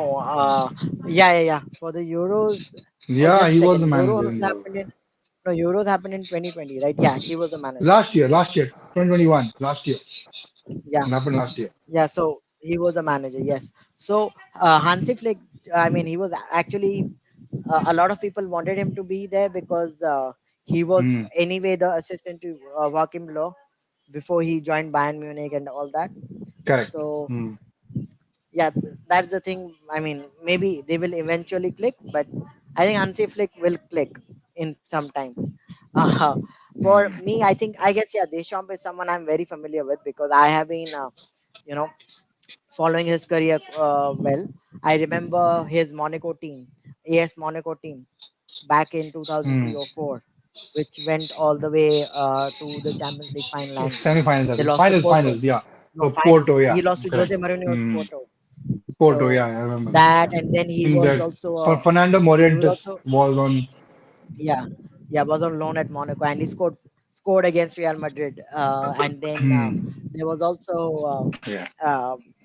Yeah. For the Euros. Oh, yeah, just a he was the second. manager Euros in the Euros. happened in no Euros happened in 2020, right? Yeah, he was the manager. Last year, 2021, last year. Yeah. It happened last year. Yeah, so he was a manager, yes. So Hansi Flick, I mean, he was actually a lot of people wanted him to be there because he was Hmm. anyway the assistant to Joachim Low before he joined Bayern Munich and all that. Correct. So Hmm. yeah, that's the thing. I mean, maybe they will eventually click, but I think Hansi Flick will click in some time. Uh, for Hmm. me, I guess yeah, Deschamps is someone I'm very familiar with because I have been you know following his career well. I remember his Monaco team, AS Monaco team, back in 2003 Hmm. or 4, which went all the way to the Champions League final and Semi-finals, I they think. lost to Porto. Finals, yeah. No, finals. Porto, yeah. He lost to Correct. Jose Mourinho's Hmm. Porto. Porto, So yeah, I remember that. that, Yeah. and then I think that Fernando he was Morientes also was on. yeah, yeah, was on loan at Monaco, and he scored against Real Madrid. And then Hmm. there was also Yeah.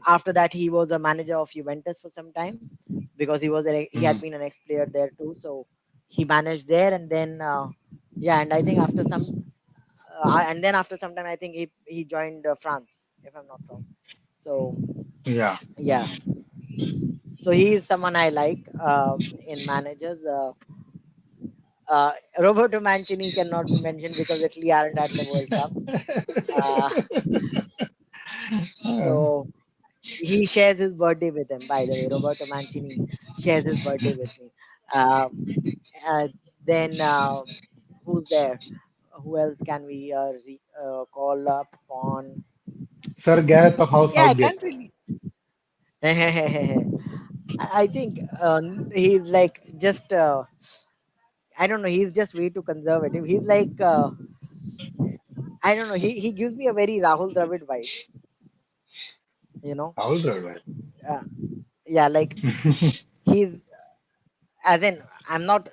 after that he was a manager of Juventus for some time because he Hmm. had been an ex player there too. So he managed there, and then yeah, and I think after some time I think he joined France if I'm not wrong. So Yeah. yeah, so he is someone I like in managers. Roberto Mancini cannot be mentioned because Italy aren't at the World Cup. Uh, so he shares his birthday with him. By the way, Roberto Mancini shares his birthday with me. Um, then who's there? Who else can we call up on? Sir Gareth of House Yeah, I Southgate. can't really. I think he's like just. I don't know. He's just way too conservative. He's like I don't know. He gives me a very Rahul Dravid vibe. You know. Rahul Dravid. Uh, yeah, like he's as in I'm not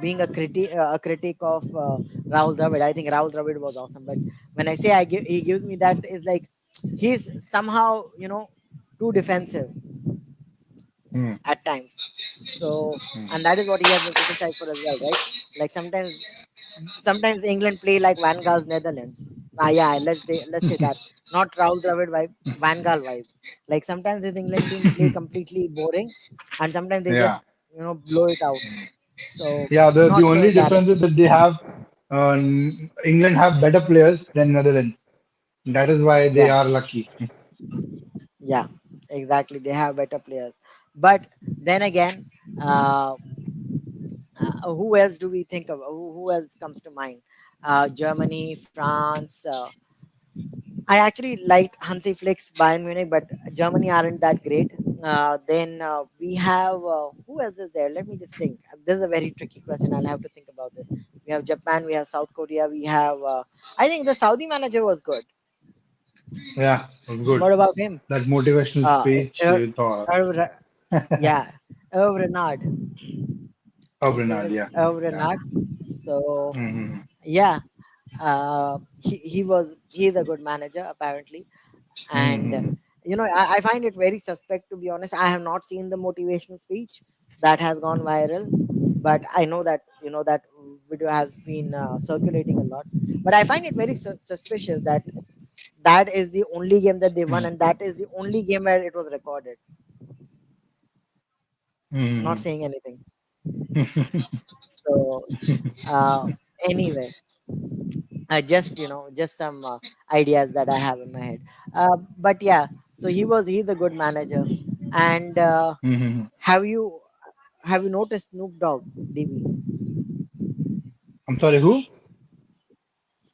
being a critic of Rahul Dravid. I think Rahul Dravid was awesome, but when I say he gives me that is like he's somehow too defensive Hmm. at times. So Hmm. and that is what he has been criticized for as well, right? Like sometimes England play like Van Gaal's Netherlands. Yeah, let's say that not Rahul Dravid vibe, Van Gaal vibe. Like sometimes this England team play completely boring, and sometimes they Yeah. just blow it out. So Yeah, the not so only difference is guaranteed. that they have England have better players than Netherlands. That is why they Yeah, are lucky. yeah, exactly. They have better players, but then again, uh, who else do we think of? Who else comes to mind? Germany, France. I actually liked Hansi Flick's Bayern Munich, but Germany aren't that great. Then we have who else is there? Let me just think. This is a very tricky question. I'll have to think about it. We have Japan, we have South Korea, we have. I think the Saudi manager was good. Yeah, it was good. What about him? That motivational Uh, speech Er, with Er- yeah, Hervé Renard. His name Bernard, is yeah. Hervé Yeah. Renard. So Hmm. yeah, he's a good manager apparently. And Hmm. I find it very suspect, to be honest. I have not seen the motivational speech that has gone viral, but I know that that video has been circulating a lot. But I find it very suspicious that that is the only game that they won, and that is the only game where it was recorded. Not Hmm. saying anything. So uh, anyway, just some ideas that I have in my head. But yeah, so he's a good manager. And Hmm. have you have you noticed Snoop Dogg, DB? I'm sorry, who?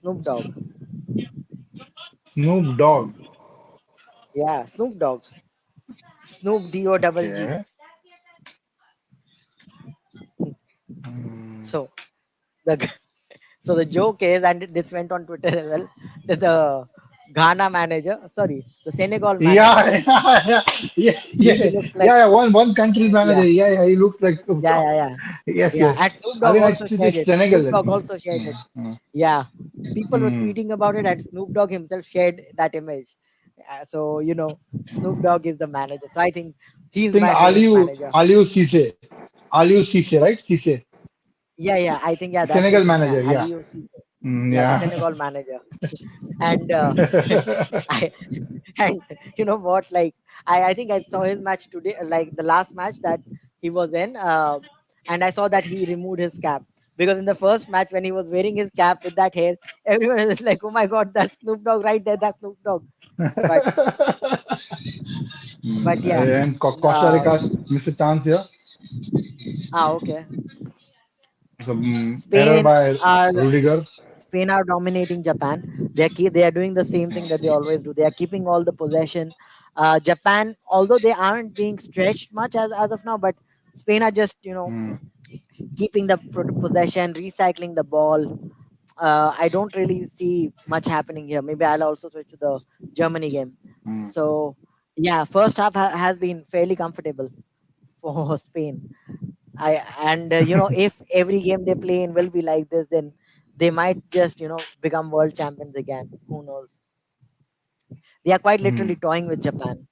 Snoop Dogg. Snoop Dogg. Yeah, Snoop Dogg. Snoop Dogg. Okay. Mm. So the guy. So the joke is, and this went on Twitter as well, that the Ghana manager, sorry, the Senegal manager, Yeah, yeah, yeah, yeah, he yeah, looks like, yeah. One country's yeah, manager. Yeah, yeah. He looks like. yeah, yeah, yeah, Yes, yeah. yes. And Snoop I Dogg think also shared it's it. Senegal. Snoop I Dogg think. also shared it. Mm, mm, Yeah, people were mm. tweeting about it, and Snoop Dogg himself shared that image. So Snoop Dogg is the manager. So I think I he's think my favorite manager. Aliou Cisse, Aliou Cisse, right? Cisse, Yeah, yeah. I think, yeah, that's Senegal his name. Yeah, manager. Yeah, Aliou Cisse. Yeah, the yeah. Senegal manager. And I and you know what? Like I think I saw his match today, like the last match that he was in, and I saw that he removed his cap because in the first match when he was wearing his cap with that hair, everyone is like, "Oh my God, that's Snoop Dogg right there. That's Snoop Dogg." But yeah, And Costa uh, Rica missed a chance here. okay. So, error Spain by are Rudiger. Spain are dominating Japan. They are doing the same thing that they always do. They are keeping all the possession. Japan, although they aren't being stretched much as of now, but Spain are just Mm, keeping the possession, recycling the ball. I don't really see much happening here. Maybe I'll also switch to the Germany game. mm, So yeah, first half has been fairly comfortable for Spain. If every game they play in will be like this, then they might just become world champions again. Who knows? They are quite literally mm, toying with Japan,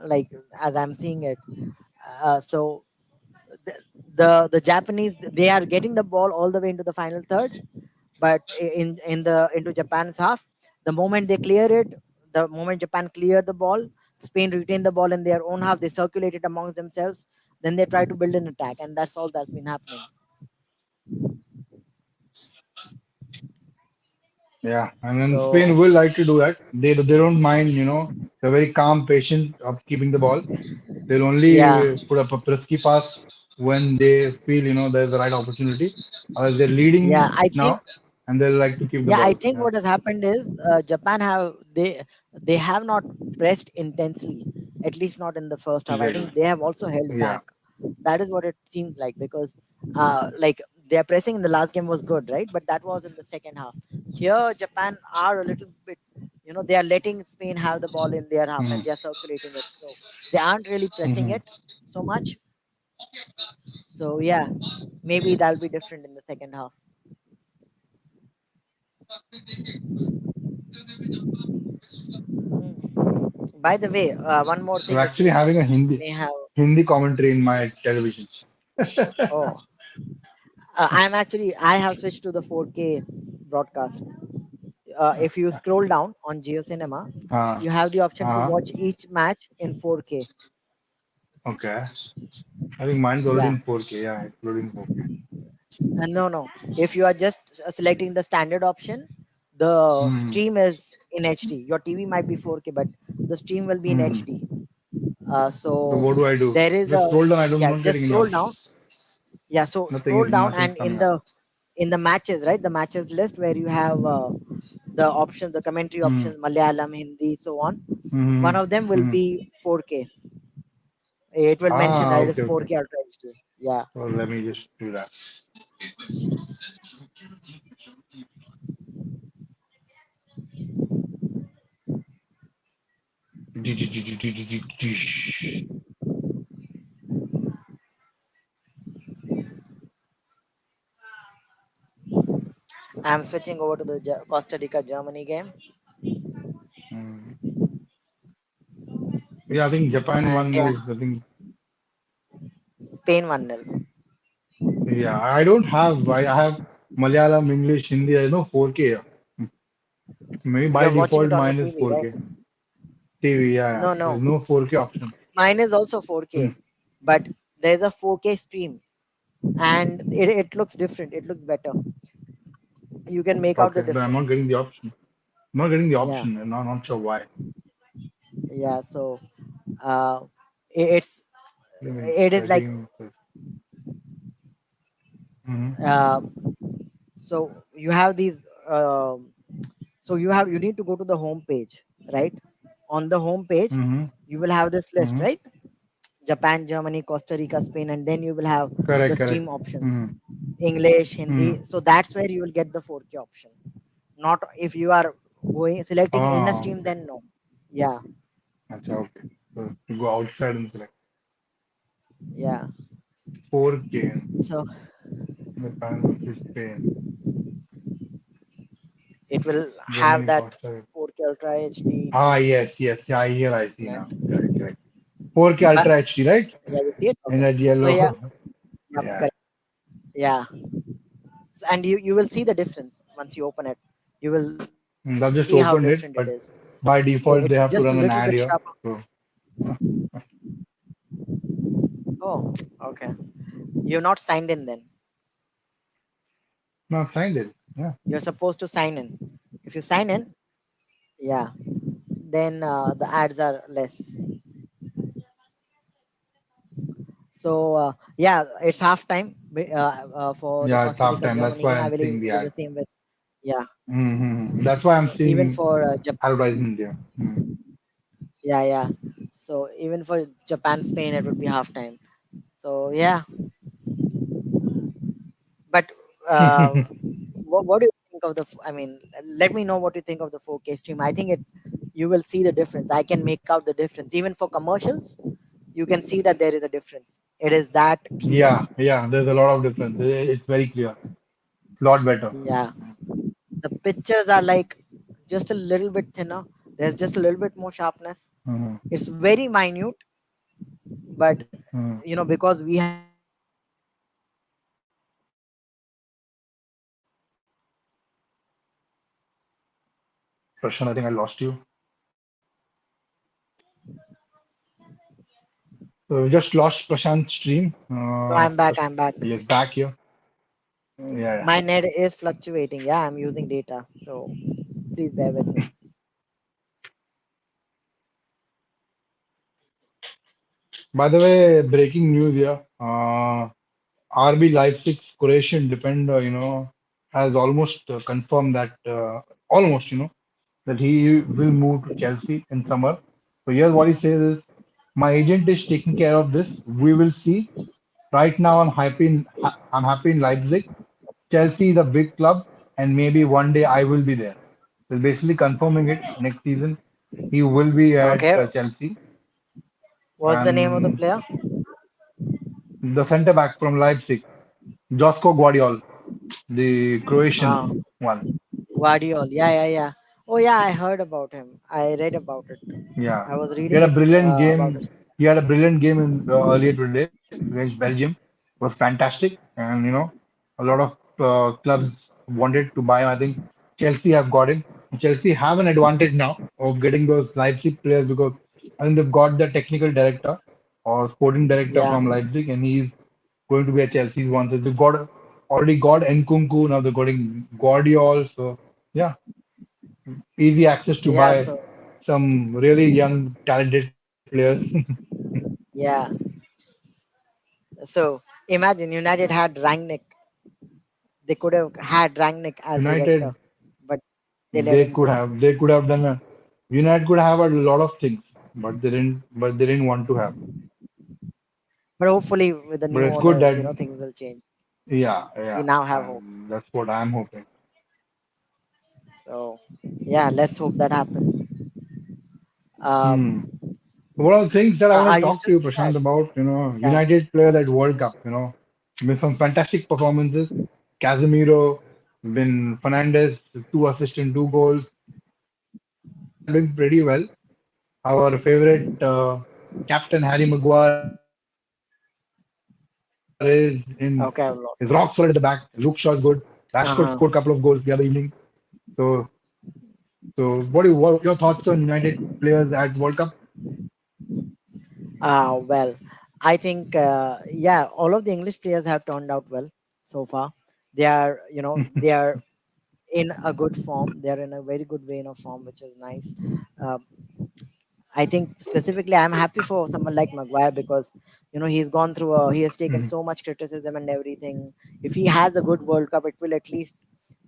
like as I'm seeing it. So the, the Japanese, they are getting the ball all the way into the final third, but in the into Japan's half, the moment they clear it, the moment Japan clear the ball, Spain retain the ball in their own half. They circulate it amongst themselves. Then they try to build an attack, and that's all that's been happening. yeah, and then Spain So will like to do that. They don't mind, they're very calm, patient of keeping the ball. They'll yeah, only put up a risky pass when they feel, there's the right opportunity. Otherwise, they're leading yeah. I think now, and they'll like to keep the Yeah, I ball. think Yeah, what has happened is Japan they have not pressed intensely, at least not in the first half. I exactly. think they have also held Yeah. back. That is what it seems like because like their pressing in the last game was good, right? But that was in the second half. Here, Japan are a little bit, they are letting Spain have the ball in their half and Mm-hmm. they are circulating it. So they aren't really pressing Mm-hmm. it so much. So yeah, maybe that'll be different in the second half. By the way, one more So thing, if actually you having a may have. Hindi commentary in my television. Oh, I have switched to the 4K broadcast. If you scroll down on Geo Cinema, Uh, you have the option to uh, watch each match in 4K. okay. I think mine's already Yeah, in 4K. Yeah, it's loading 4K. and no, no. If you are just selecting the standard option, the Mm-hmm. stream is in HD. Your TV might be 4K, but the stream will be in Mm-hmm. HD. So So what do I do? there is Just a scroll down. I'm yeah. not Just getting any scroll down. options. Yeah, so scroll down, Nothing's and coming up. in the matches, right? The matches list where you have the options, the commentary Mm-hmm. options, Malayalam, Hindi, so on. One Mm-hmm. of them will Mm-hmm. be 4K. It will mention Ah, that it is okay, okay. 4K Ultra HD. Yeah. So let me just do that. I'm switching over to the Costa Rica Germany game, Mm. Yeah, I think Japan and one yeah, is. I think. Spain 1-0. Yeah, I don't have. I have Malayalam, English, Hindi. There's no 4K. Maybe by You're watching default it on your mine is TV, right? 4K. TV, yeah. No, There's no. no 4K option. Mine is also Hmm. 4K, but there's a 4K stream, and it looks different. It looks better. You can make out the Okay, but I'm not difference. getting the option. I'm not getting the Yeah, option. I'm not sure why. yeah. So uh, it's Let me it is like settings. Mm-hmm. uh, so you have these you need to go to the home page, right? On the home page Mm-hmm. you will have this list, Mm-hmm. right? Japan, Germany, Costa Rica, Spain, and then you will have the Correct, stream correct. options: Hmm. English, Hindi. Hmm. So that's where you will get the 4K option. Not if you are going selecting in a Ah, stream, okay. then no. Yeah, Acha, okay. So to go outside and select yeah. 4K, So Japan versus Spain, it will have Germany, that Costa Rica. 4K Ultra HD Ah, thing yes, yes. Yeah, here I see in it. now. Correct, correct. 4K But Ultra HD, right? yeah, you see it. In Okay. that So yeah, yellow. yeah, Yeah. correct. Yeah. And you will see the difference once you open it. You will see how different it I've is. just opened it, but by It's just default a they have little to bit run an sharper. ad here. So Oh, okay. You're not signed in then. no, I've signed it. Yeah. You're supposed to sign in. If you sign in, yeah, then the ads are less. So yeah, it's half time for the Yeah, it's Costa half Rica time. That's Germany why game. I I'm believe seeing the it is ad. the same with, yeah. That's why I'm So even seeing for Japan, advertisement there. yeah, yeah. So even for Japan Spain, it would be half time. So yeah, but what do you think of the? I mean, let me know what you think of the 4K stream. I think it you will see the difference. I can make out the difference even for commercials. You can see that there is a difference. It is that clear. Yeah, yeah. There's a lot of difference. It's very clear. It's a lot better. Yeah, the pictures are like just a little bit thinner. There's just a little bit more sharpness. Mm-hmm. It's very minute, but Mm-hmm. because we have a good World Cup, it will at least make it clear. Prashant, I think I lost you. So we just lost Prashant's stream. So I'm back. Just I'm back. he is back here. Yeah, yeah. My net is fluctuating. Yeah, I'm using data, so please bear with me. By the way, breaking news here. RB Leipzig's Croatian defender, has almost confirmed that almost, that he will move to Chelsea in summer. So here's what he says is, my agent is taking care of this. We will see. Right now, I'm happy in Leipzig. Chelsea is a big club, and maybe one day I will be there. So basically confirming it next season, he will be at Okay, Chelsea. what's the name of the And player? the centre back from Leipzig, Josko Guardiol, the Croatian Ah, one. Guardiol. Yeah, yeah, yeah. Oh yeah, I heard about him. I read about it. Yeah, I was he had reading a it brilliant about game. it. He had a brilliant game in earlier today against Belgium. It was fantastic, and a lot of clubs wanted to buy him. I think Chelsea have got him. Chelsea have an advantage now of getting those Leipzig players because I think they've got the technical director or sporting director Yeah, from Leipzig, and he's going to be at Chelsea's one. So they've got already got Nkunku. Now they're getting Guardiol. So yeah, easy access to yeah. buy So some really young, talented players. yeah. So imagine United had Rangnick. They could have had Rangnick as director, United, but they let him go. they could have done a United could have a lot of things, but they didn't want to have. But hopefully, with the But new it's good owners, that things will change. yeah, We yeah, now have hope. and that's what I'm hoping. So yeah, let's hope that happens. Hmm. Um, One of the things that I want are to you talk to still you, seeing Prashant, that? about, Yeah. United players at World Cup, with some fantastic performances. Casemiro, been Fernandes, two assists and two goals. They are doing pretty well. Our favorite captain Harry Maguire is rock solid at the back. Okay, Luke I've Shaw lost. is good. Rashford scored a couple of goals the other Uh-huh. evening. So, what your thoughts on United players at World Cup? Well, I think yeah, all of the English players have turned out well so far. They are, they are in a good form. They are in a very good vein of form, which is nice. Um, I think specifically, I'm happy for someone like Maguire because he's gone through. He has taken Mhm. so much criticism and everything. If he has a good World Cup, it will at least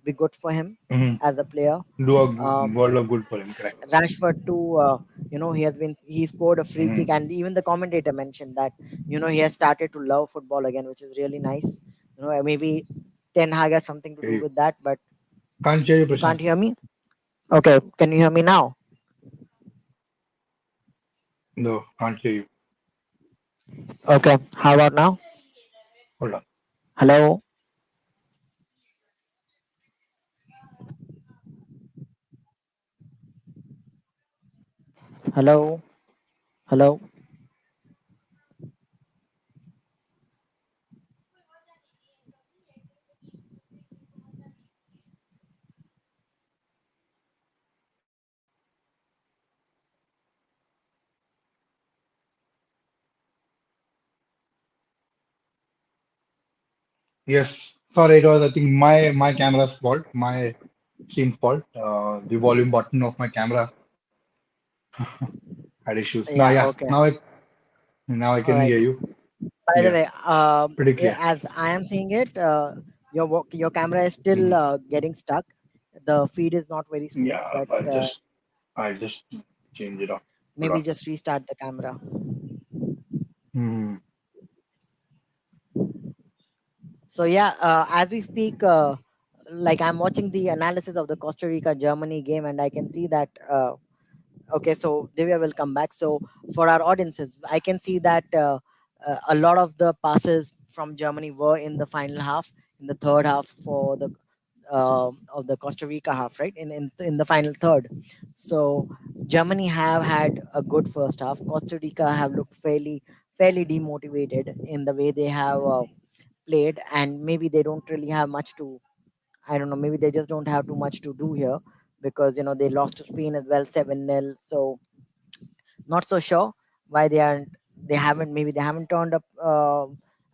be good for him Hmm. as a player. Do a Um, world of good for him. Correct. Rashford too, he scored a free kick, Hmm. and even the commentator mentioned that he has started to love football again, which is really nice. Maybe Ten Hag has something to do Hey, with that, but can't hear you, you can't Prashant. hear me. Okay, can you hear me now? No, can't hear you. Okay, how about now? Hold on. Hello, hello, hello. Yes. Sorry, it was I think my camera's fault, my screen fault. The volume button of my camera had issues. Now, Yeah, yeah, okay, now I all can right. hear you. By the Yeah, way, pretty clear. as I am seeing it, your camera is still Hmm. getting stuck. The feed is not very smooth, Yeah, but I'll just change it off. Hold maybe on. just restart the camera. Hmm. So yeah, as we speak, like I'm watching the analysis of the Costa Rica Germany game, and I can see that. Okay, so Divya will come back. So for our audiences, I can see that a lot of the passes from Germany were in the final half, in the third half for the of the Costa Rica half, right? In the final third. So Germany have had a good first half. Costa Rica have looked fairly demotivated in the way they have played, and maybe they don't really have much to. I don't know. Maybe they just don't have too much to do here because they lost to Spain as well 7-0. So not so sure why they haven't turned up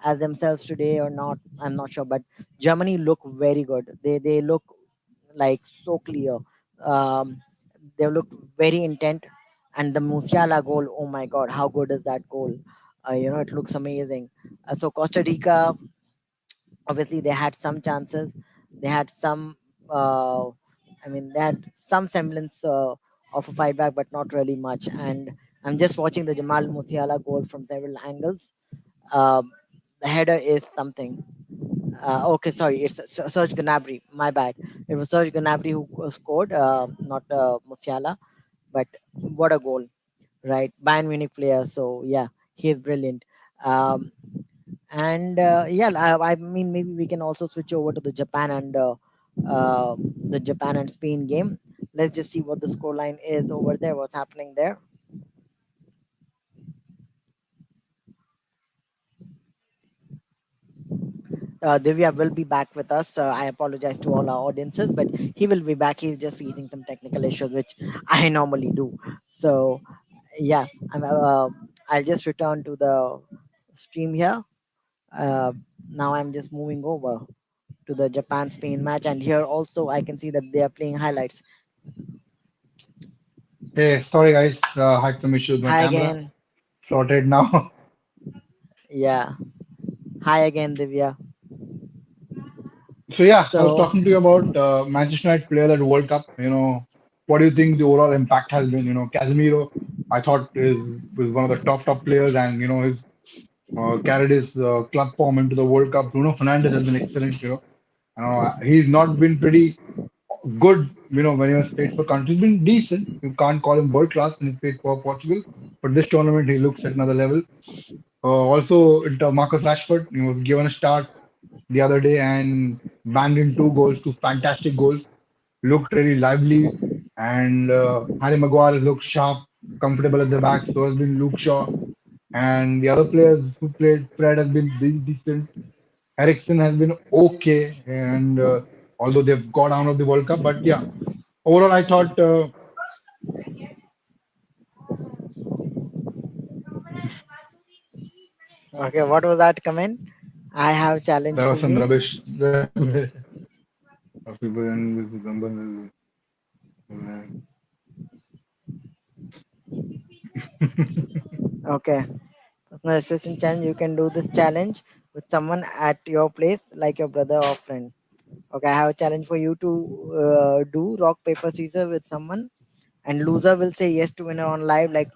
as themselves today or not. I'm not sure, but Germany look very good. They look like so clear. Um, they looked very intent, and the Musiala goal. Oh my God, how good is that goal? It looks amazing. So Costa Rica, obviously, they had some chances. They had some. They had some semblance of a fight back, but not really much. And I'm just watching the Jamal Musiala goal from several angles. Um the header is something. Okay, sorry, it's Serge Gnabry. My bad. It was Serge Gnabry who scored, not Musiala. But what a goal, right? Bayern Munich player. So yeah, he is brilliant. Um, and yeah, I mean, maybe we can also switch over to the Japan and Spain game. Let's just see what the scoreline is over there. What's happening there? Divya will be back with us. I apologize to all our audiences, but he will be back. He's just facing some technical issues, which I normally do. So yeah, I'll just return to the stream here. Uh, Now I'm just moving over to the Japan Spain match, and here also I can see that they are playing highlights. Hey, sorry guys, had some issues with my Hi camera. again. Sorted now. Yeah. Hi again, Divya. So yeah, I was So talking to you about Manchester United player at World Cup. What do you think the overall impact has been? Casemiro, I thought was one of the top players, and his carried his club form into the World Cup. Bruno Fernandes has been excellent. He's not been pretty good. When he was played for country, he's been decent. You can't call him world class when he's played for Portugal, but this tournament he looks at another level. Also, Marcus Rashford, he was given a start the other day and banged in two goals, two fantastic goals. Looked really lively, and Harry Maguire has looked sharp, comfortable at the back. So has been Luke Shaw, and the other players who played. Fred has been decent. Ericsson has been okay, and although they've got out of the World Cup, but yeah, overall I thought okay, what was that comment? I have challenge there for was some you. rubbish. People in Okay. Personal assistant challenge. You can do this challenge with someone at your place, like your brother or friend. Okay, I have a challenge for you to do rock paper scissors with someone, and loser will say yes to winner on live. Like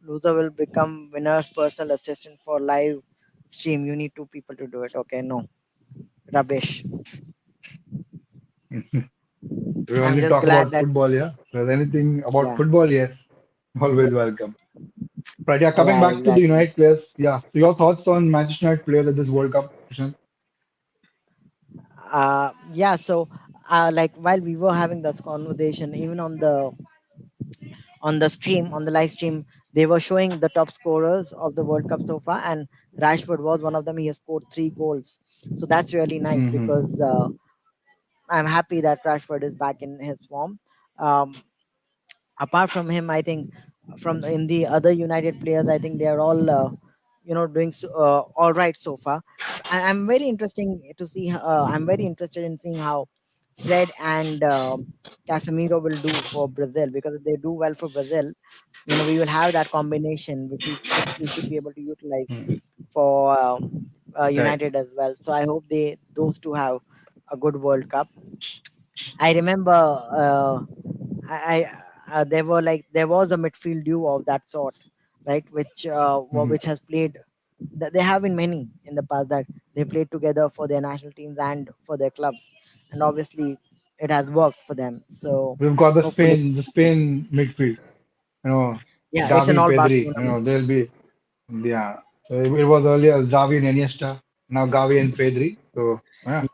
loser will become winner's personal assistant for live stream. You need two people to do it. Okay, no rubbish. We I'm only just talk glad about that football, yeah. If there's anything about yeah, football, yes, yeah, always welcome. But yeah, coming yeah, back to the exactly. United players, yeah. So your thoughts on Manchester United players at this World Cup, Prashant? Yeah. So, like while we were having this conversation, even on the stream, on the live stream, they were showing the top scorers of the World Cup so far, and Rashford was one of them. He has scored 3 goals, so that's really nice Mm-hmm. because I'm happy that Rashford is back in his form. Um, Apart from him, I think from in the other United players, I think they are all doing all right so far. So I'm very interesting to see. I'm very interested in seeing how Fred and Casemiro will do for Brazil, because if they do well for Brazil, we will have that combination which we should be able to utilize Mm-hmm. for Correct. United as well. So I hope they those two have a good World Cup. I remember there were like there was a midfield duo of that sort, right? Mm-hmm. Which has played. There have been many in the past that they played together for their national teams and for their clubs, and obviously it has worked for them. So We've got hopefully, The Spain midfield. You know, yeah, it's an Gavi, all Pedri. Barcelona. You know, they'll be yeah. So it was earlier Xavi and Iniesta. Now Gavi and Pedri. So yeah,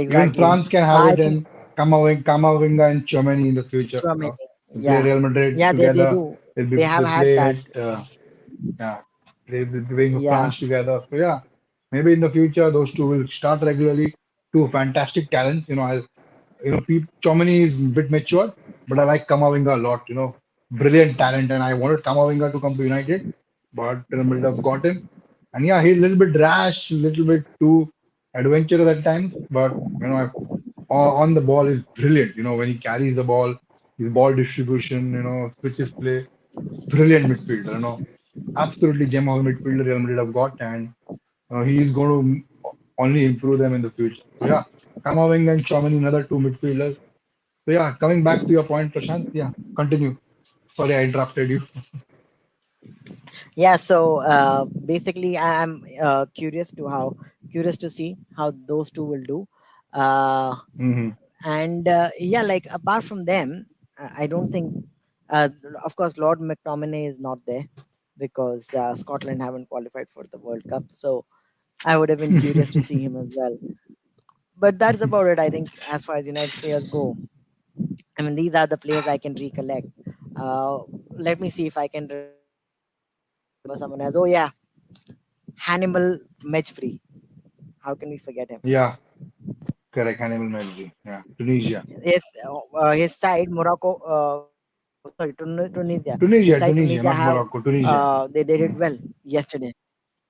Yeah, even exactly. France can have I it, think and Kamavinga and Chouameni in the future. You Chouameni. know, they play Yeah, Real Madrid yeah, they together. do. They have They had play that. it. Yeah, they've been playing for Yeah, France together. So yeah, maybe in the future those two will start regularly. Two fantastic talents. Chomini is a bit mature, but I like Kamavinga a lot. Brilliant talent, and I wanted Kamavinga to come to United, but Real Madrid have got him. And yeah, he's a little bit rash, a little bit too adventurous at times, but on the ball is brilliant. When he carries the ball, his ball distribution, switches play, brilliant midfielder. Absolutely gem of a midfielder Real Madrid have got, and he is going to only improve them in the future. So yeah, Kamavinga and Chouameni, another two midfielders. So yeah, coming back to your point, Prashant. Yeah, continue. Sorry, I interrupted you. yeah. So basically, I'm curious to see how those two will do. Uh, Hmm. and yeah, like apart from them, I don't think uh, of course Lord McTominay is not there because Scotland haven't qualified for the World Cup, so I would have been curious to see him as well. But that's about it, I think, as far as United players go. I mean, these are the players I can recollect. uh, Let me see if I can remember someone else. Oh yeah, Hannibal Mejbri, how can we forget him? Yeah, correct. Hannibal Mejbri. Yeah, Tunisia. His side Morocco, sorry, Tunisia. His Tunisia, side Tunisia, Tunisia not have Morocco. Tunisia. they did well yesterday.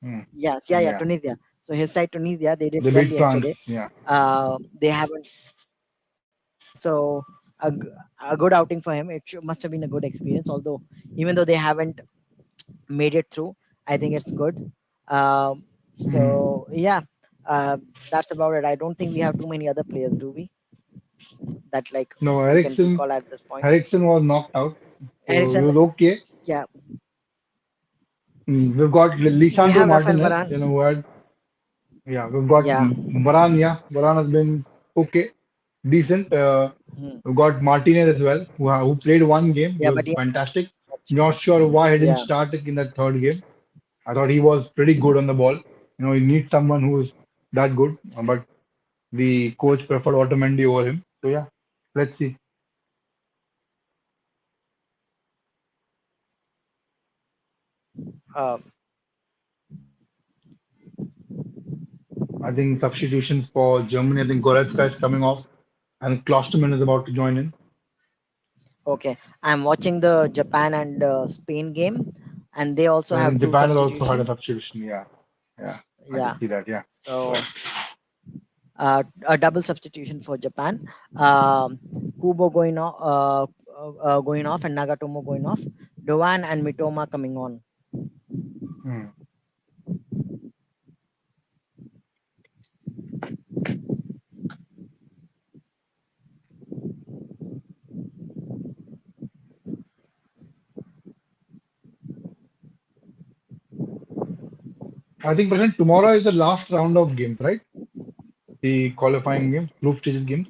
Mm. Yes, yeah, Yeah, Tunisia. So his side Tunisia, they did they well beat France. yesterday. Yeah. They haven't. Yeah, so a good outing for him. Must have been a good experience. Although even though they haven't made it through, I think it's good. Um, Hmm. so yeah, uh, that's about it. I don't think we have too many other players, do we? That like No, we can recall at this point. Ericsson was knocked out, so he Ericsson, was okay. yeah, We've got we Lisandro have Rafael Martinez, Varane. who had, yeah, we've got Yeah, Varane, yeah, Varane has been okay, decent. hmm. We've got Martinez as well, who played one game. He Yeah, was but yeah, fantastic. much. Not sure why he didn't Yeah, start in that third game. I thought he was pretty good on the ball. You need someone who's that good, but the coach preferred Otamendi over him. So yeah, let's see. uh, I think substitutions for Germany. I think Goretzka is coming off, and Klosterman is about to join in. okay. I'm watching the Japan and Spain game, and they also So I have think two Japan has also had a substitutions. substitution. Yeah, yeah, I can Yeah, see that. Yeah. so a double substitution for Japan. Um, Kubo going off, and Nagatomo going off. Doan and Mitoma coming on. Hmm. I think present tomorrow is the last round of games, right? The qualifying games, group stages games.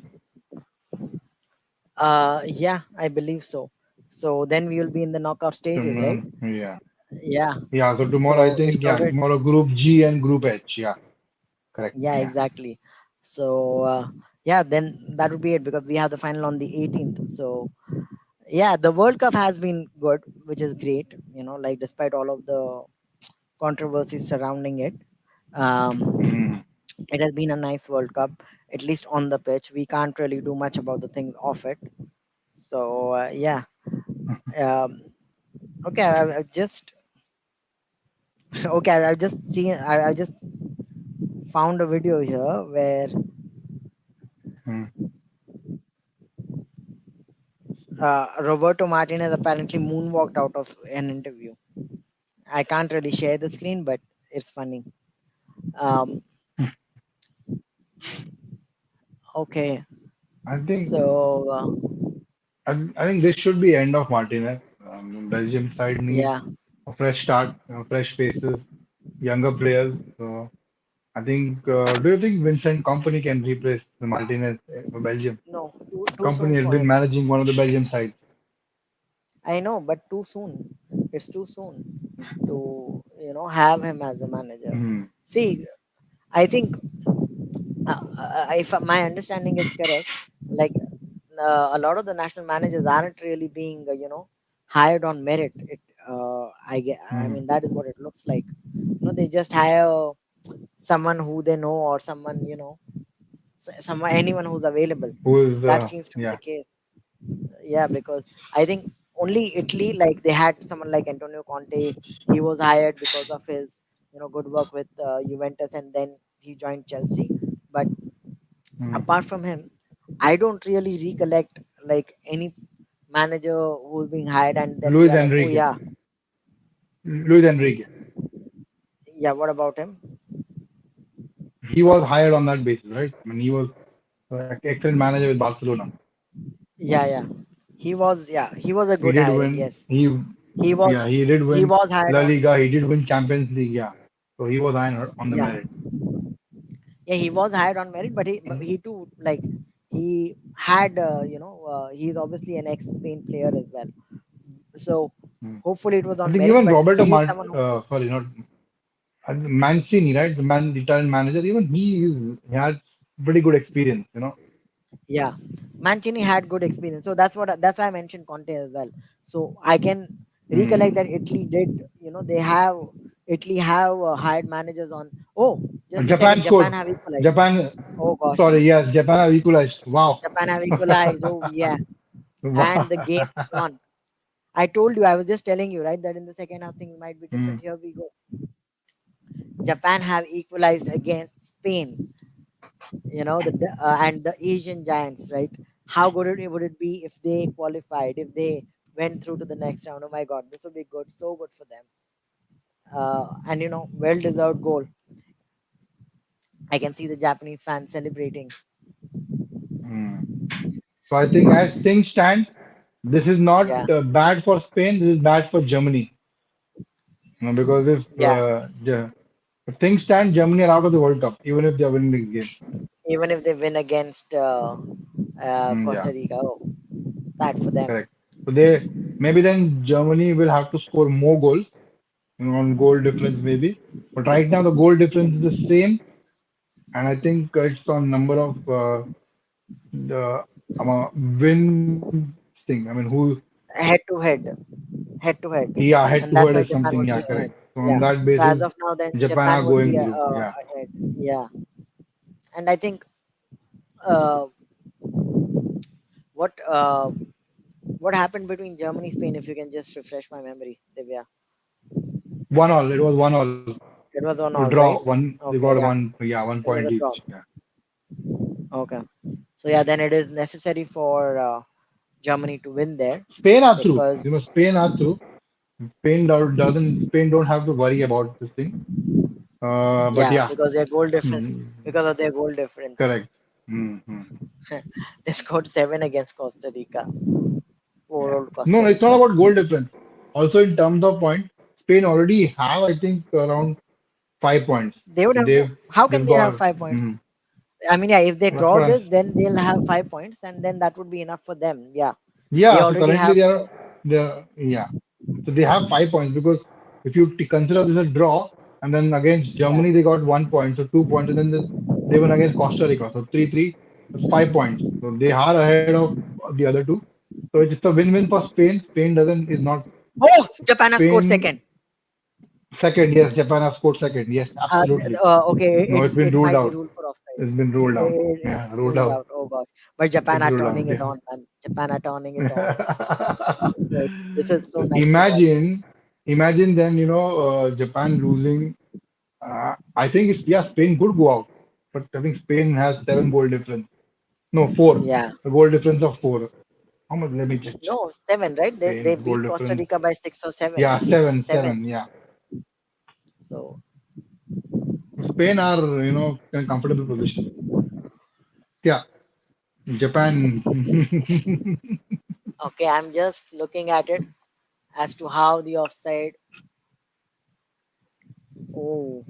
Yeah, I believe so. So then we will be in the knockout stages, right? Yeah. Yeah. Yeah. So tomorrow, I So think, it's yeah, already, tomorrow Group G and Group H. Yeah. Correct. yeah, Yeah. exactly. So yeah, then that would be it because we have the final on the 18th. So yeah, the World Cup has been good, which is great. Like despite all of the controversies surrounding it, um, Mm. it has been a nice World Cup. At least on the pitch, we can't really do much about the things off it. So yeah, um, okay. I've just okay. I've just seen. I just found a video here where Mm. Roberto Martinez apparently moonwalked out of an interview. I can't really share the screen, but it's funny. Um, okay, I think so I think this should be end of Martinez. Belgium side needs yeah, a fresh start, fresh faces, younger players. So I think. Do you think Vincent Company can replace the Martinez for Belgium? no, too soon Company has for been him. managing one of the Belgium sides. I know, but too soon. It's too soon to have him as a manager. Mm. See, I think if my understanding is correct, like a lot of the national managers aren't really being hired on merit. I Mm. mean that is what it looks like. They just hire someone who they know or someone someone anyone who's available. Who is That seems to be yeah. the case. Yeah, because I think only Italy, like they had someone like Antonio Conte. He was hired because of his good work with Juventus, and then he joined Chelsea. But Mm. apart from him, I don't really recollect like any manager who's being hired, and then we Luis are like, oh Enrique. yeah, Luis Enrique. yeah. What about him? He was hired on that basis, right? I mean, he was excellent manager with Barcelona. Yeah, yeah. He was a He good did hiring. win. Yes, He he yeah, was he did he win was hired La on. Liga. He did win Champions League. Yeah, so he was hired on the Yeah, merit. yeah. He was hired on merit, but he too like he had he's obviously an ex Spain player as well. So Mm. hopefully it was I on think merit, even but Roberto he is Mart, someone who sorry, not Mancini, right? The Italian manager. Even he had pretty good experience. yeah, Mancini had good experience. So that's why I mentioned Conte as well. So I can recollect Mm. that Italy did. Italy have hired managers on. Oh, just a Japan second. Japan scored. have equalized. Japan, Oh gosh, sorry, yes, Japan have equalized. Wow. Japan have equalized. Oh yeah, Wow. and the game is on. I told you. I was just telling you right that in the second half things might be different. Mm. Here we go. Japan have equalized against Spain. And the Asian giants, right? How good would it be if they qualified, if they went through to the next round? Oh my God, this would be good, so good for them. And well deserved goal. I can see the Japanese fans celebrating. Mm. So I think as things stand, this is not Yeah, bad for Spain. This is bad for Germany. Because yeah. if things stand, Germany are out of the World Cup, even if they are winning the game. Even if they win against Yeah, Costa Rica, oh, that for them. correct. So maybe then Germany will have to score more goals, on goal difference maybe. But right now the goal difference is the same, and I think it's on number of the win thing. I mean, who Head to head, head to head, yeah, head and to that's head why or Japan something. would Yeah, be correct. ahead. So on Yeah. that So as basis, of now, then Japan are Japan would going be through. Yeah. ahead. Yeah, and I think uh, what uh, what happened between Germany Spain? If you can just refresh my memory, Divya. 1-1. It was 1-1. It was on To all draw right. one, they Okay, got yeah, one. Yeah, one it was point a draw. each. Yeah. Okay, so yeah, then it is necessary for Germany to win there Spain are through. because Spain are through. Spain don't have to worry about this thing. But yeah, yeah, because their goal difference, mm, because of their goal difference, correct. Mm. they scored 7 against Costa Rica. Poor Yeah. old No, Costa no, it's not Rica. about goal difference. Also, in terms of point, Spain already have, I think, around 5 points. They would So have. How can they've they have got. 5 points? Mhm. I mean, yeah, if they That's draw what I'm. this, then they'll have 5 points, and then that would be enough for them. Yeah, they Yeah. So already currently have. they're yeah. So they have 5 points because if you consider this a draw, and then against Yeah. Germany they got 1 point, so 2 points, and then they won against Costa Rica, so 3-3. That's 5 points. So they are ahead of the other two. So it's a win-win for Spain. Spain doesn't is not Oh, Japan has scored Spain second. second. Yes, Japan has scored second. Yes, absolutely. Okay, No, it's been it ruled might be out. ruled for offside. It's been ruled out. Yeah, It's ruled ruled out. out. Oh gosh, but Japan It's are ruled out. turning it on, man. Japan are turning it on. Yeah. So this is so So nice to watch. imagine then, Japan losing. I think it's, yeah, Spain could go out, but I think Spain has 7 goal difference. No, four. Yeah, A goal difference of four. How much? Let me check. no, seven, right? They Spain's goal beat Costa difference. Rica by 6 or 7. Yeah, seven, Seven. seven. Yeah, So Spain are in a comfortable position. Yeah, Japan. okay, I'm just looking at it as to how the offside. Oh,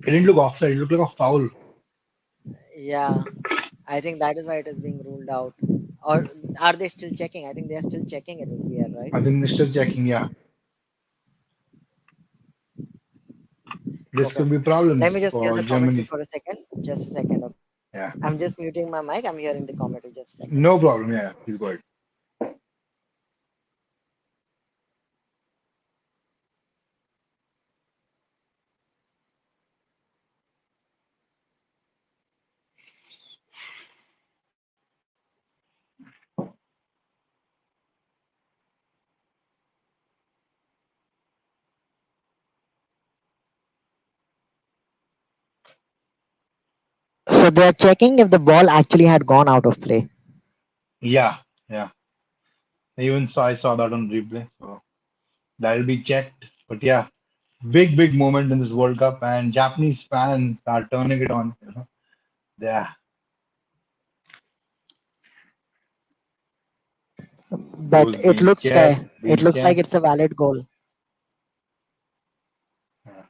It didn't look offside. It looked like a foul. yeah. I think that is why it is being ruled out. Or are they still checking? I think they are still checking it with VR, right? I think they're still checking. Yeah, this Okay. could be Let problems me just hear for the commentary Germany. for a second. Just a second. Okay. Yeah, I'm just muting my mic. I'm hearing the commentary. Just a second. no problem. Yeah, he's good. So they are checking if the ball actually had gone out of play. Yeah, yeah. Even so, I saw that on replay. So that'll be checked. But yeah, big moment in this World Cup, and Japanese fans are turning it on. Yeah, But goals it being looks checked, fair. It being looks like checked. it's a valid goal. Yeah.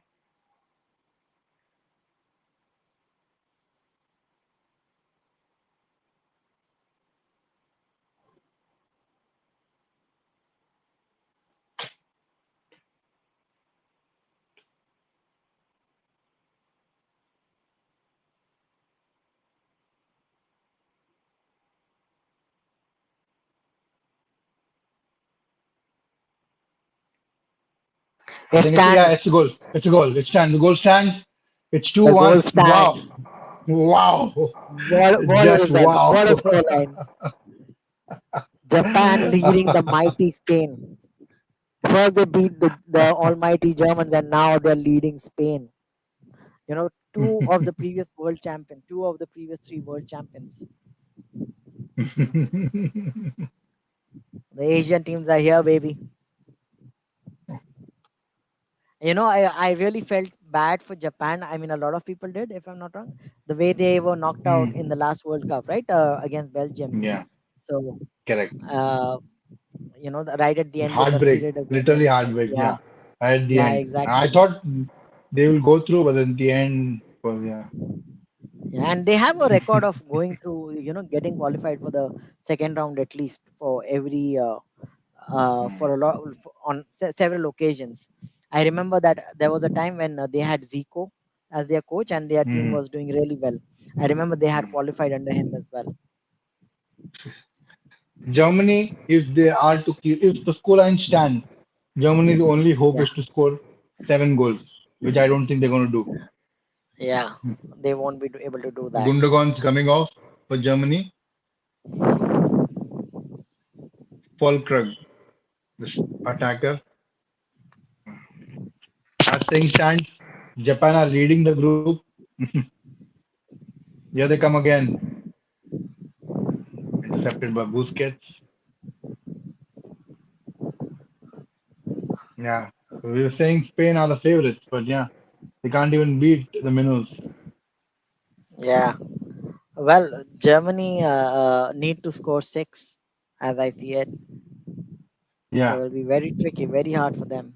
I It think it's a stands. goal. It's a goal. It stands. The goal stands. It's The goal 2-1. Wow. stands. Wow. What a Just result. wow. What a scoreline. Japan leading the mighty Spain. First they beat the almighty Germans and now they're leading Spain. Two of the previous world champions, two of the previous three world champions. The Asian teams are here, baby. I really felt bad for Japan. I mean, a lot of people did, if I'm not wrong. The way they were knocked out Hmm. in the last World Cup, right? Against Belgium. Yeah, So, correct. uh, right at the end, they Heartbreak. conceded a goal Literally and everything. heartbreak. Yeah, Yeah. At the yeah, end. I exactly. thought they will go through, but in the end, was yeah. Yeah, and they have a record of going through, getting qualified for the second round at least for every Hmm. for a lot on several occasions. I remember that there was a time when they had Zico as their coach and their team Hmm. was doing really well. I remember they had Hmm. qualified under him as well. Germany, if they are to keep, if the scoreline stands, Germany's only hope Yeah, is to score 7 goals, which I don't think they're going to yeah, do. they won't be able to do that. Gundogan's coming off for Germany. Volkrug, this attacker. As things stand, Japan are leading the group. Here they come again, intercepted by Busquets. Yeah, so we were saying Spain are the favorites, but yeah, they can't even beat the Minnows. Yeah, well, Germany need to score six, as I see it. So Yeah, it'll be very tricky, very hard for them.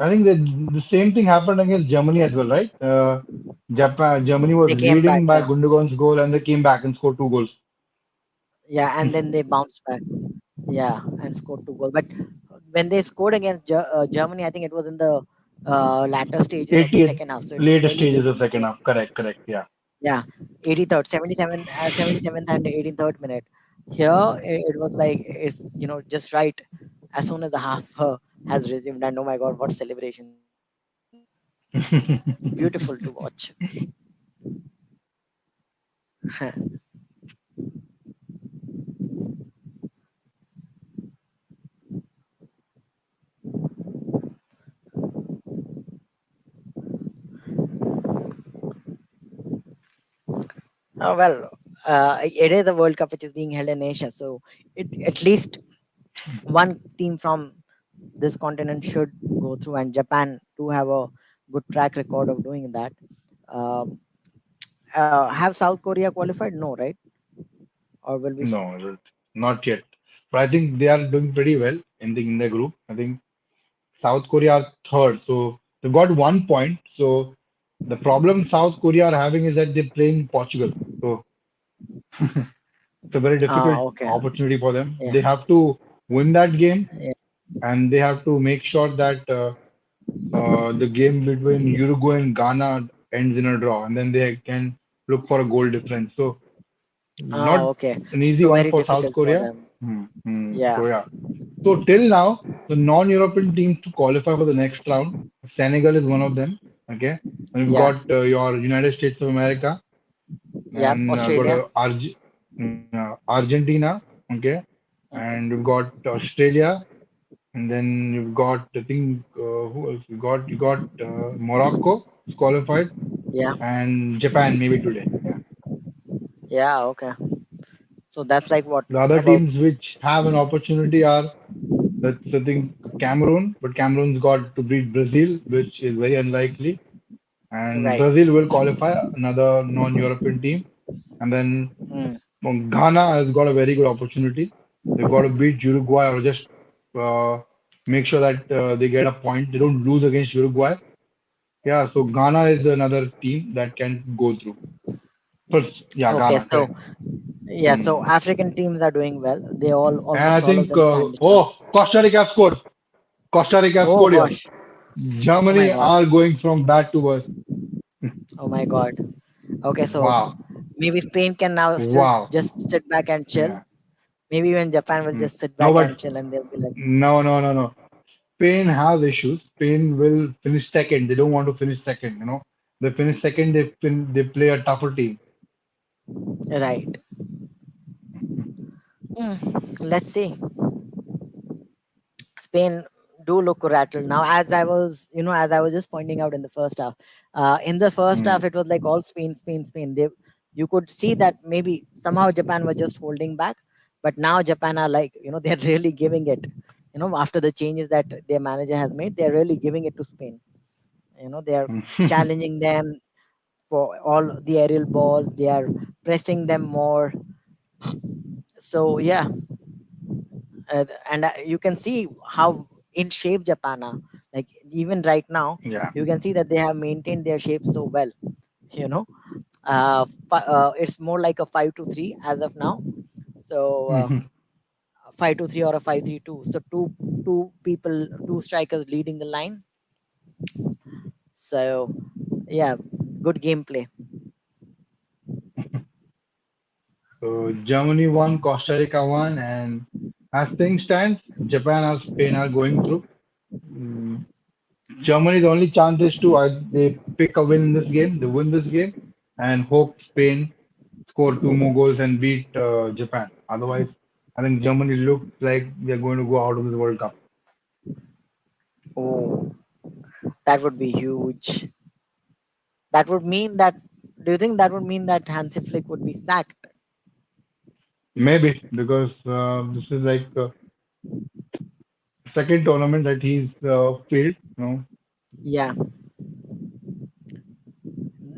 I think that the same thing happened against Germany as well, right? Germany They was came back, leading by yeah, Gundogan's goal, and they came back and scored two goals. yeah, and then they bounced back, yeah, and scored two goals. But when they scored against Germany, I think it was in the latter stages of the 80th, second half, so it was later really stages late of in the second game. half. Correct, correct. Yeah. Yeah, 83rd, 77th and 83rd minute. Here it was like it's just right as soon as the half has resumed, and oh my God, what celebrations there were! Beautiful to watch. Oh, well, it is a World Cup which is being held in Asia, so at least one team from this continent should go through, and Japan do have a good track record of doing that. Um, have South Korea qualified? No, right? Or will we? No, not yet. But I think they are doing pretty well in the group. I think South Korea are third, so they've got 1 point. So the problem South Korea are having is that they're playing Portugal. So it's a very difficult Okay. opportunity for them. Yeah. They have to win that game, Yeah. and they have to make sure that the game between Uruguay and Ghana ends in a draw, and then they can look for a goal difference. So not Okay. an easy So one very for South difficult for Korea. them. So Yeah. yeah. So till now, the non-European teams to qualify for the next round, Senegal is one of them. Okay, and we've Yeah. got your United States of America, Yeah. and got Australia. Argentina. Okay, and we've got Australia, and then you've got I think who else? You got Morocco is qualified, Yeah. and Japan maybe today. Yeah. Yeah. Okay. So that's like what The other about teams which have an opportunity are that's I think Cameroon, but Cameroon's got to beat Brazil, which is very unlikely. And right? Brazil will qualify another non-European team. And then Mm. Ghana has got a very good opportunity. They've got to beat Uruguay or just uh, make sure that they get a point. They don't lose against Uruguay. Yeah, so Ghana is another team that can go through. But yeah, Okay. Ghana, So correct. yeah. So Hmm. African teams are doing well. They And I almost all of think, them stand a chance. Costa Rica scored. Costa Rica Oh scored here. gosh. Oh my Germany God. are going from bad to worse. Oh my God. Okay. So Wow. maybe Spain can now still Wow. just sit back and chill. Yeah. Maybe even Japan will Mm. just sit No, back but and chill, and they'll be like, no. Spain has issues. Spain will finish second. They don't want to finish second. They finish second, they play a tougher team. right. Hmm. Let's see. Spain do look rattled now. As I was just pointing out in the first half. In the first Mm. half, it was like all Spain, Spain, Spain. You could see that maybe somehow Japan were just holding back, but now Japan are like, they're really giving it. After the changes that their manager has made, they're really giving it to Spain. They're challenging them for all the aerial balls. They are pressing them more. So yeah, and you can see how in shape Japan are. Like even right now, Yeah. you can see that they have maintained their shape so well. You know, it's more like a 5-3 as of now. So 5-3 or a 5-3-2. So two strikers leading the line. So yeah, good gameplay. So Germany won, Costa Rica won, and as things stands, Japan or Spain are going through. Mm, Germany's only chance is to they pick a win in this game, they win this game, and hope Spain score two more goals and beat Japan. Otherwise, I think Germany looks like they're going to go out of this World Cup. Oh, that would be huge. That would mean that. Do you think that would mean that Hansi Flick would be sacked? Maybe because this is like second tournament that he's failed. Yeah,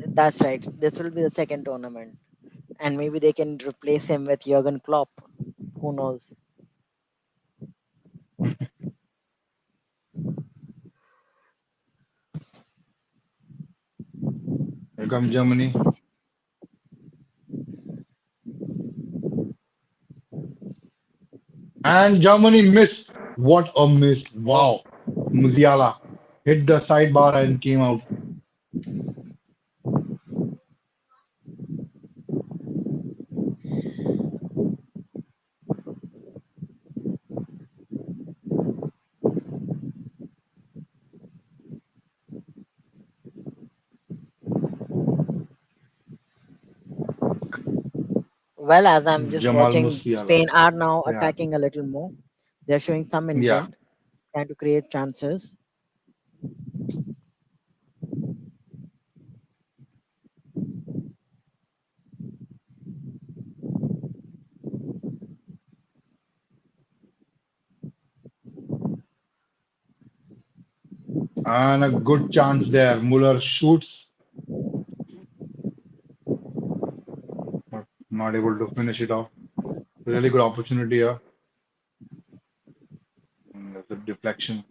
that's right. This will be the second tournament, and maybe they can replace him with Jurgen Klopp. Who knows? Here comes Germany. And Germany missed. What a miss. Oh, Wow. Musiala hit the sidebar and came out. well, as I'm just Jamal watching, Musiala. Spain are now Yeah. attacking a little more. They're showing some Yeah. intent, trying to create chances. And a good chance there. Muller shoots, but not able to finish it off. Really good opportunity here. And there's a deflection.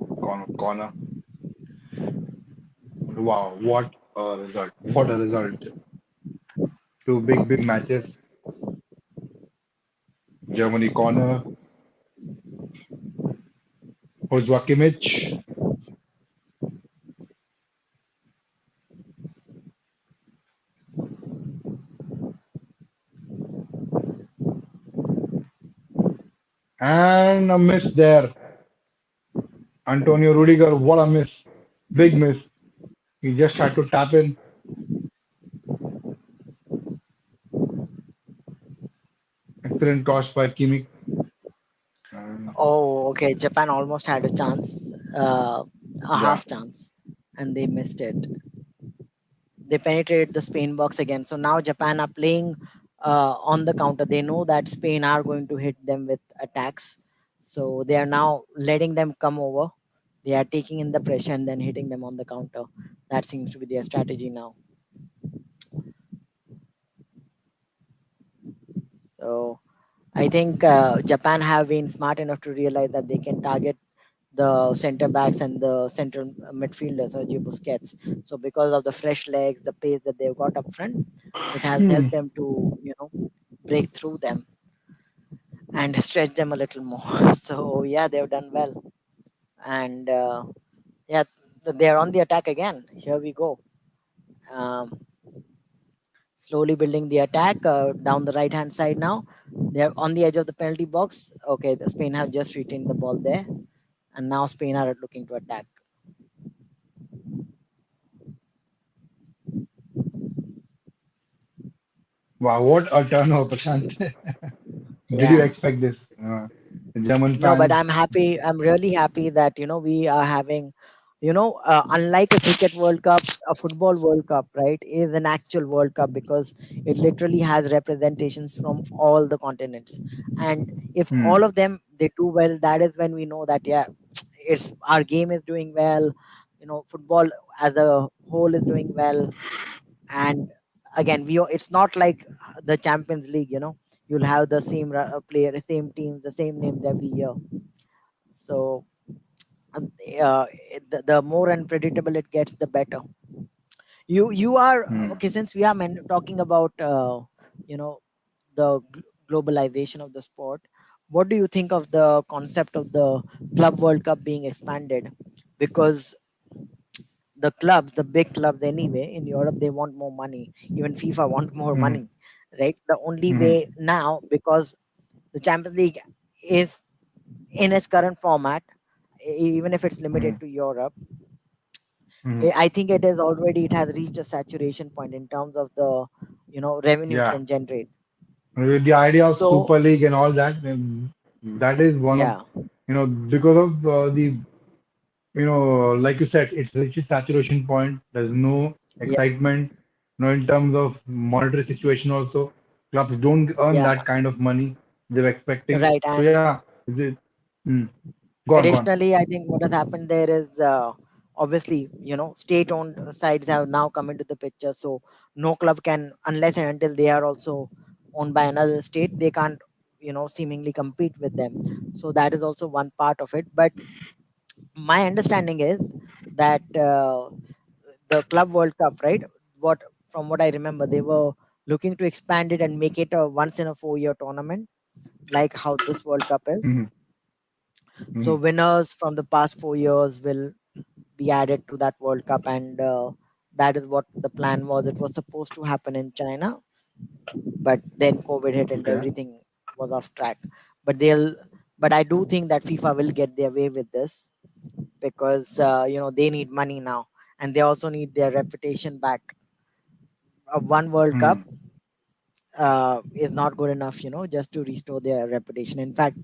Corner. Wow. What a result. What a result. Two big matches. Germany corner. Joao Kimmich. And a miss there. Antonio Rudiger. What a miss. Big miss. He just had to tap in. Excellent cross by Kimmich. And Oh, okay. Japan almost had a chance, a yeah. half chance, and they missed it. They penetrated the Spain box again. So now Japan are playing on the counter. They know that Spain are going to hit them with attacks. So they are now letting them come over. They are taking in the pressure and then hitting them on the counter. That seems to be their strategy now. So I think Japan have been smart enough to realize that they can target the center backs and the center midfielders, Sergio Busquets. So because of the fresh legs, the pace that they've got up front, it has Hmm. helped them to break through them and stretch them a little more. So yeah, they've done well, and yeah, they're on the attack again. Here we go. Um, Slowly building the attack down the right hand side now. They're on the edge of the penalty box. Okay, the Spain have just retained the ball there, and now Spain are looking to attack. Wow, what a turnover, Prashant. Did you Yeah. expect this? German No, but fans. I'm happy. I'm really happy that we are having, unlike a cricket World Cup, a football World Cup, right, is an actual World Cup because it literally has representations from all the continents, and if all Hmm. of them they do well, that is when we know that yeah, it's our game is doing well. Football as a whole is doing well, and again it's not like the Champions League. You'll have the same player, same teams, the same names every year. So the more unpredictable it gets, the better. You are Hmm. okay. Since we are talking about you know the globalization of the sport, what do you think of the concept of the Club World Cup being expanded? Because the clubs, the big clubs anyway in Europe, they want more money. Even FIFA want more Hmm. money, right? The only Hmm. way now, because the Champions League is in its current format, even if it's Hmm. limited to Europe, Hmm. I think it has reached a saturation point in terms of the revenue it Yeah. can generate. With the idea of So Super League and all that, that is one of, yeah, because of like you said, it's reached its saturation point. There's no yeah, excitement, in terms of monetary situation also. Clubs don't earn yeah, that kind of money they're expecting. right. So And yeah, is it? Mm. Go on, go on. additionally, I think what has happened there is obviously state-owned sides have now come into the picture. So no club can, unless and until they are also owned by another state, they can't seemingly compete with them. So that is also one part of it. But my understanding is that the Club World Cup, right? What from what I remember, they were looking to expand it and make it a once in a 4 year tournament, like how this World Cup is. Hmm. So Hmm. winners from the past 4 years will be added to that World Cup, and that is what the plan was. It was supposed to happen in China, but then COVID hit and Okay. everything was off track. But but I do think that FIFA will get their way with this, because they need money now, and they also need their reputation back. One World Cup Hmm. is not good enough, just to restore their reputation. In fact,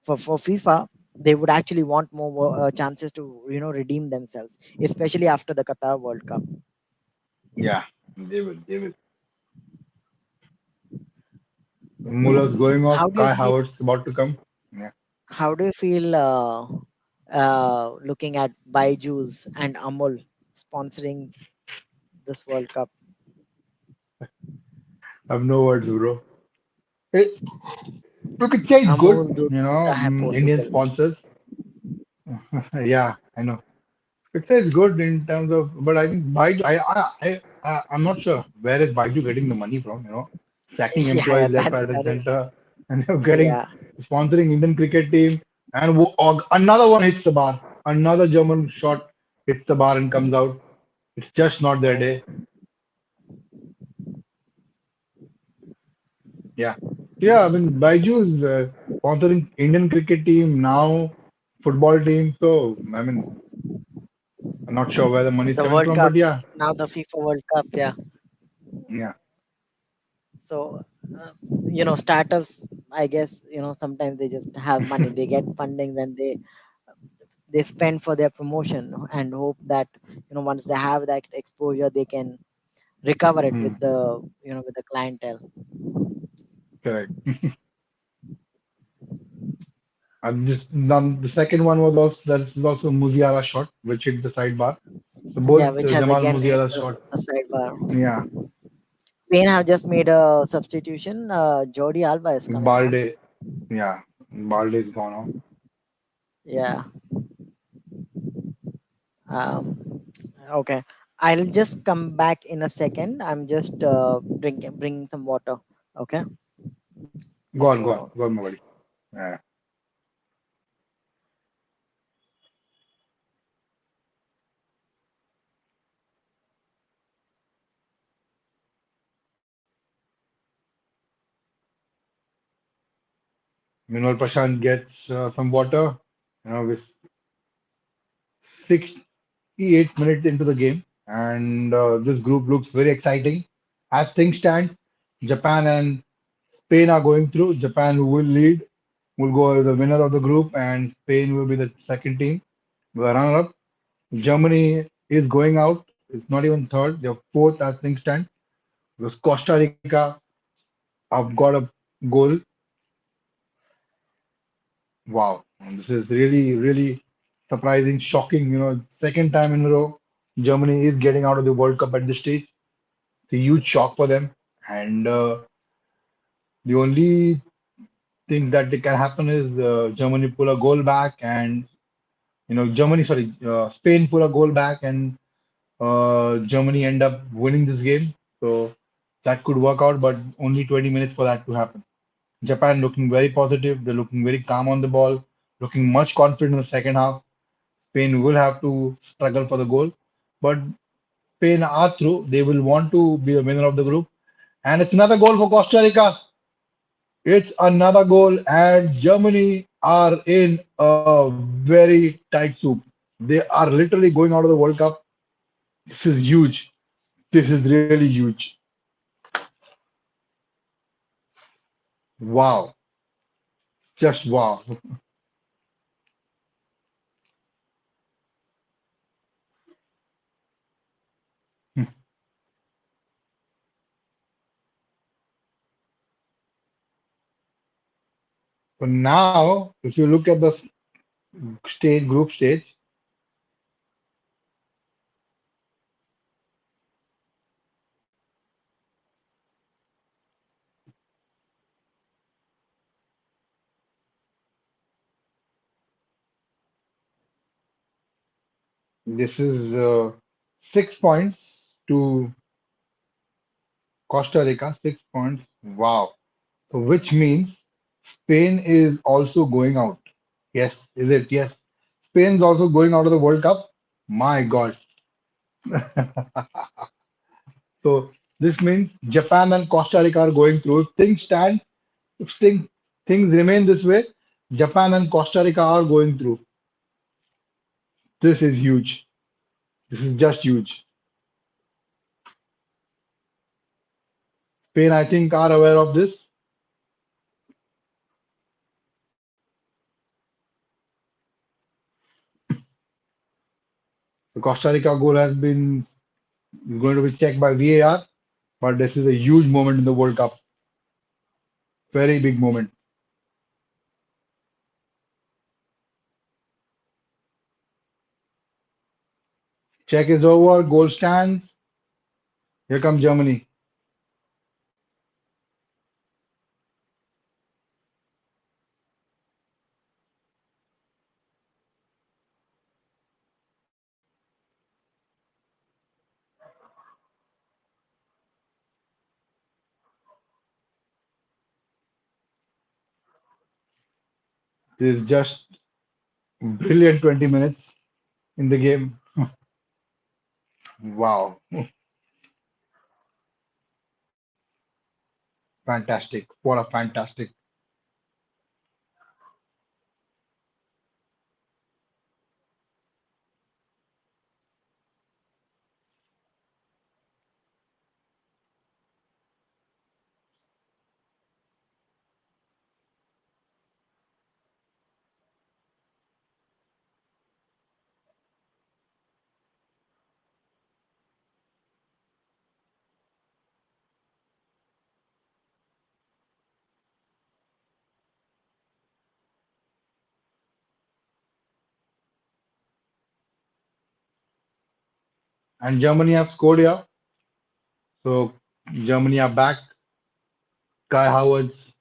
for FIFA, they would actually want more chances to redeem themselves, especially after the Qatar World Cup. Yeah, they will. They will. Muller's going How off. do you Kai feel? Havertz about to come. Yeah. How do you feel looking at Byju's and Amul sponsoring this World Cup? I have no words, bro. It, you could say it's good, Amul दूध है Indian Portugal. sponsors. Yeah, I know. It says good in terms of, but I think Baiju, I'm not sure where is Baiju getting the money from, sacking Yeah, yeah, employees left, right, and that is, center, and they're getting yeah, sponsoring Indian cricket team, and another one hits the bar, another German shot hits the bar and comes out. It's just not their oh, day. Yeah, yeah. I mean, Baiju is sponsoring Indian cricket team now, football team. So I mean, I'm not sure where the money is the coming World from, Cup, but yeah, now the FIFA World Cup, yeah. yeah. So, uh, startups, I guess, sometimes they just have money, they get funding, then they spend for their promotion and hope that, once they have that exposure, they can recover it Hmm, with the clientele. correct. And the second one was also that is also Musiala shot, which hit the sidebar. So Yeah, both which has Jamal again hit Musiala shot. the sidebar. Yeah, Spain have just made a substitution. Jordi Alba is coming on. Balde. Yeah, Balde is gone off. Yeah. Um, okay. I'll just come back in a second. I'm just bringing some water. Okay. So Go on, my buddy. Yeah. Meanwhile, Prashant gets some water. With 68 minutes into the game, and this group looks very exciting. As things stand, Japan and Spain are going through. Japan will lead, will go as the winner of the group, and Spain will be the second team, the runner-up. Germany is going out. It's not even third. They're fourth as things stand. Because Costa Rica have got a goal. Wow. And this is really, really surprising, shocking. Second time in a row, Germany is getting out of the World Cup at this stage. It's a huge shock for them. And the only thing that can happen is Germany pull a goal back and, Spain pull a goal back and Germany end up winning this game. So that could work out, but only 20 minutes for that to happen. Japan looking very positive. They're looking very calm on the ball, looking much confident in the second half. Spain will have to struggle for the goal, but Spain are through. They will want to be the winner of the group. And it's another goal for Costa Rica. It's another goal, and Germany are in a very tight soup. They are literally going out of the World Cup. This is huge. This is really huge. Wow. Just wow. So now, if you look at the group stage, this is 6 points to Costa Rica, 6 points. Wow. So which means Spain is also going out. Yes, is it? Yes. Spain's also going out of the World Cup. My God. So this means Japan and Costa Rica are going through. If things remain this way, Japan and Costa Rica are going through. This is huge. This is just huge. Spain, I think, are aware of this. The Costa Rica goal has been going to be checked by VAR, but this is a huge moment in the World Cup. Very big moment. Check is over. Goal stands. Here comes Germany. This is just brilliant 20 minutes in the game. Wow. Fantastic. What a fantastic. And Germany have scored here. So Germany are back. Kai Havertz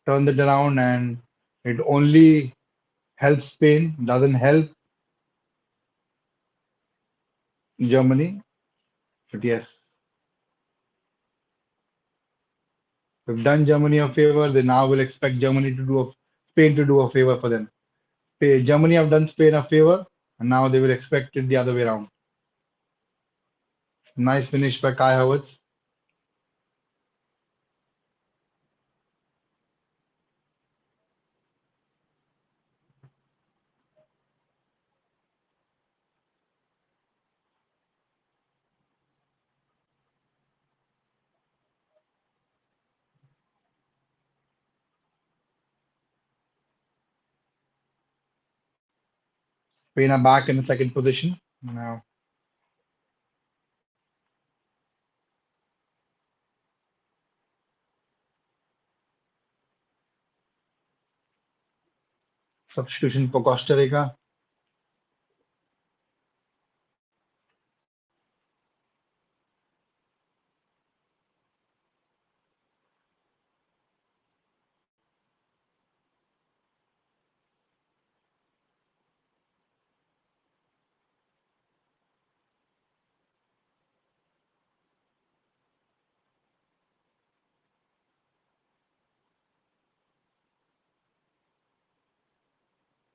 turned it around and it only helps Spain, doesn't help Germany. But yes, we've done Germany a favor. They now will expect Spain to do a favor for them. Germany have done Spain a favor, and now they will expect it the other way around. Nice finish by Kai Havertz. Spain are back in the second position. Now, substitution for Costa Rica.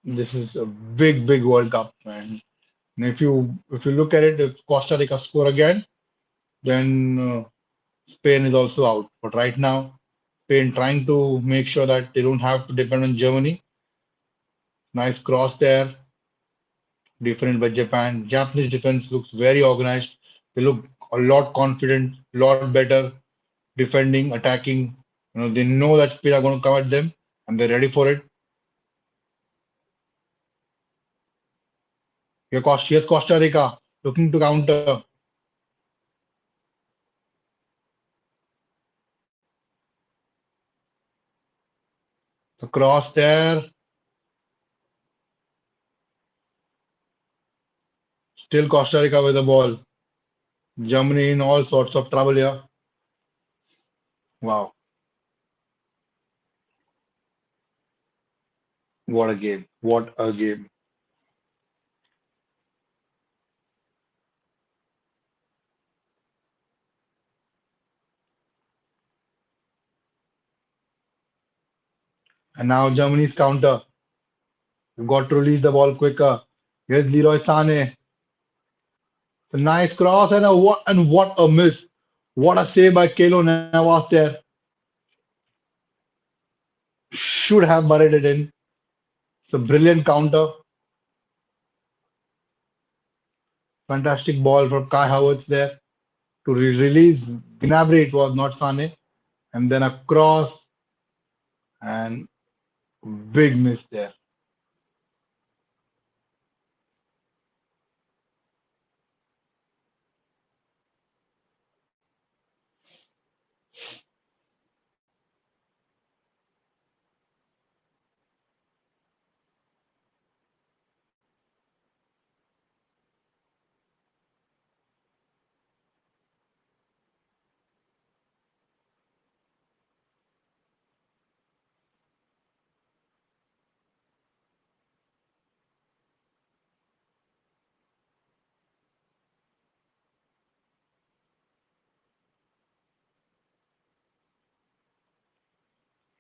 This is a big, big World Cup, man. And if you look at it, if Costa Rica score again, then Spain is also out. But right now, Spain trying to make sure that they don't have to depend on Germany. Nice cross there, defended by Japan. Japanese defense looks very organized. They look a lot confident, a lot better defending, attacking. They know that Spain are going to come at them, and they're ready for it. Here's Costa Rica looking to counter. The cross there. Still Costa Rica with the ball. Germany in all sorts of trouble here. Wow, what a game! What a game! And now Germany's counter. You've got to release the ball quicker. Here's Leroy Sané. A nice cross and what a miss. What a save by Kelo Navas there. Should have buried it in. It's a brilliant counter. Fantastic ball from Kai Havertz there to release Gnabry. It was not Sane. And then a cross and big miss there.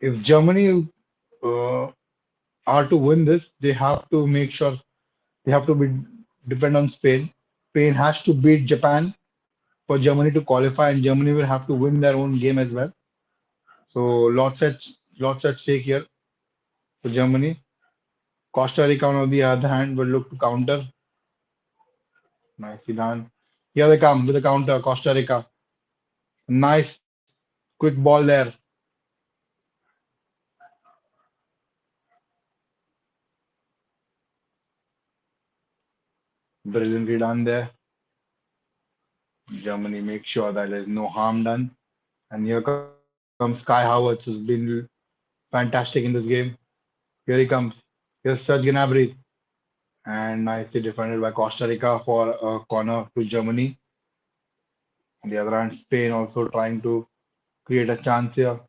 If Germany uh, are to win this, they have to make sure they have to be depend on Spain. Spain has to beat Japan for Germany to qualify, and Germany will have to win their own game as well. So lots at stake here for Germany. Costa Rica, on the other hand, will look to counter. Nicely done. Here they come with the counter. Costa Rica. Nice quick ball there. Brilliantly done there. Germany make sure that there's no harm done. And here comes Kai Havertz, who's been fantastic in this game. Here he comes. Here's Serge Gnabry. And nicely defended by Costa Rica for a corner to Germany. On the other hand, Spain also trying to create a chance here.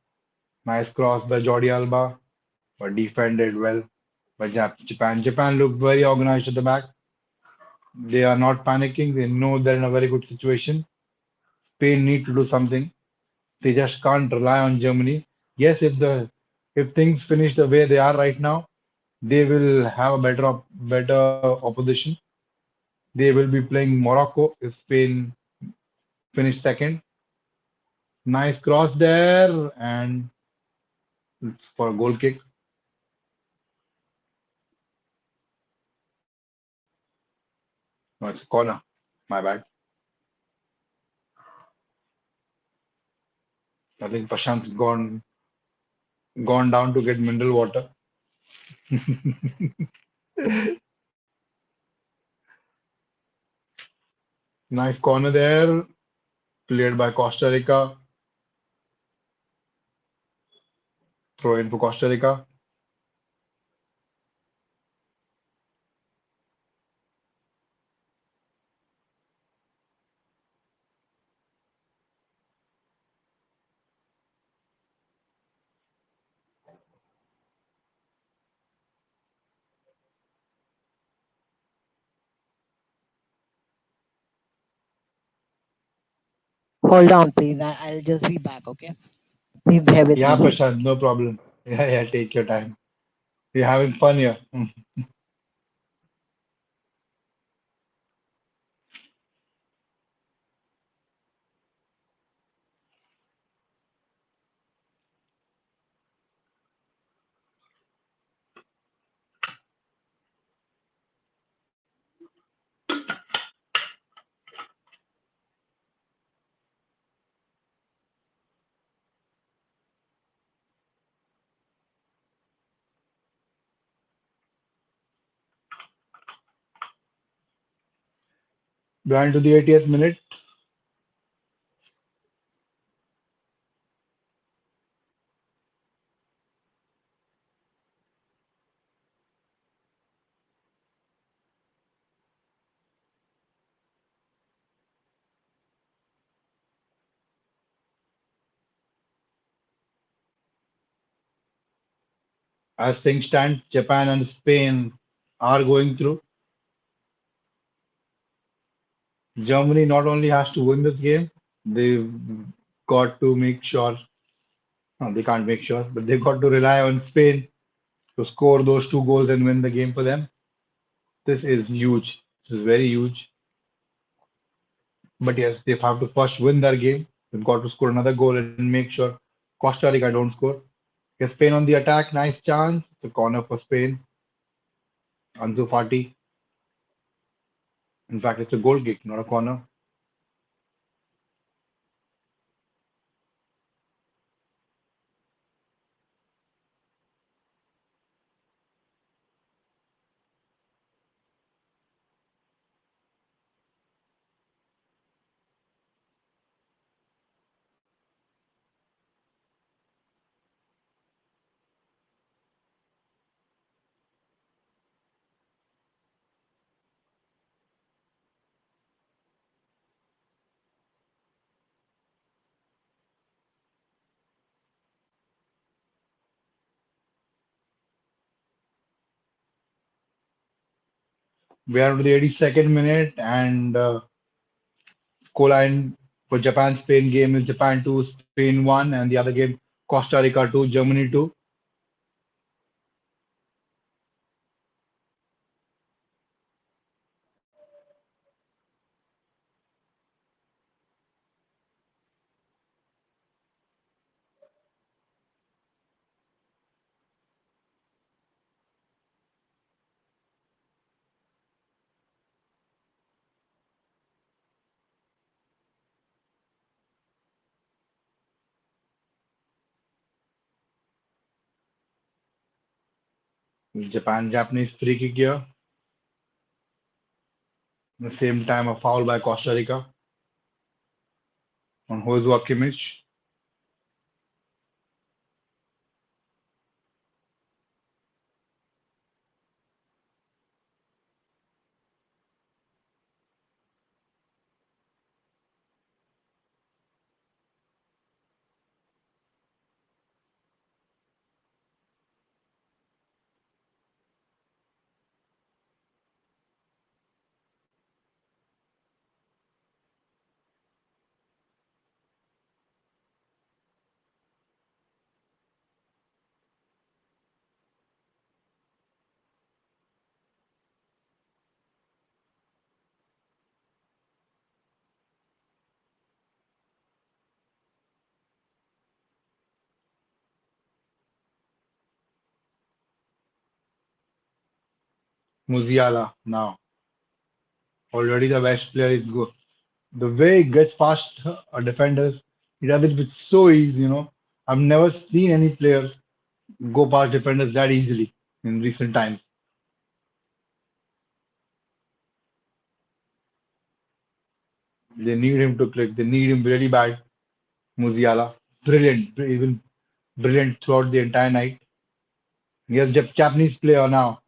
Nice cross by Jordi Alba, but defended well by Japan. Japan looked very organized at the back. They are not panicking. They know they're in a very good situation. Spain need to do something. They just can't rely on Germany. Yes, if things finish the way they are right now, they will have a better opposition. They will be playing Morocco if Spain finish second. Nice cross there and for a goal kick. No, it's a corner. My bad. I think Prashant's gone down to get mineral water. Nice corner there, cleared by Costa Rica. Throw in for Costa Rica. Hold on, please. I'll just be back, okay? Please bear with Yeah, me. Prashant, no problem. Yeah, take your time. We're having fun here. Going to the 80th minute. As things stand, Japan and Spain are going through. Germany not only has to win this game, they've got to make sure, no, they can't make sure, but they've got to rely on Spain. to score those two goals and win the game for them. This is huge. This is very huge. But yes, they have to first win their game. They've got to score another goal and make sure Costa Rica don't score. Yes, Spain on the attack, nice chance. It's a corner for Spain. Ansu Fati. In fact, it's a goal kick, not a corner. We are to the 82nd minute, and scoreline for Japan Spain game is Japan 2, Spain 1, and the other game Costa Rica 2, Germany 2. Japanese free kick here. At the same time, a foul by Costa Rica on Joshua Kimmich. Musiala now. Already the best player is good. The way he gets past defenders, he does it with so ease, you know. I've never seen any player go past defenders that easily in recent times. They need him to click. They need him really bad. Musiala, brilliant, even brilliant throughout the entire night. Yes, Japanese player now,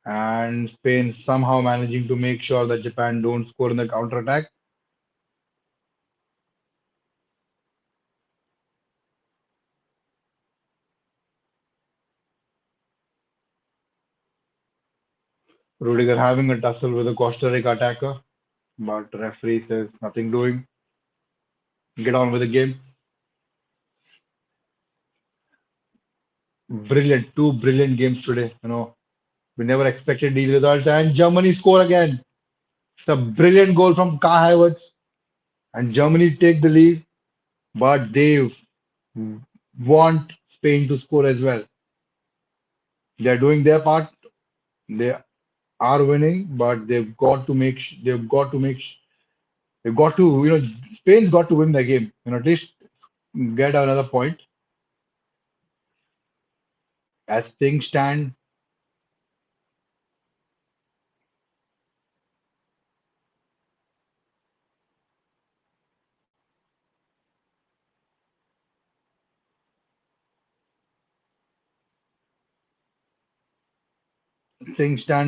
and Spain somehow managing to make sure that Japan don't score in the counter attack. Rudiger having a tussle with a Costa Rica attacker, but referee says nothing doing. Get on with the game. Brilliant, two brilliant games today. You know, we never expected these results, and Germany score again. It's a brilliant goal from Kai Havertz, and Germany take the lead, but they want Spain to score as well. They're doing their part. They are winning, but they've got to Spain's got to win the game. You know, at least get another point. As things stand,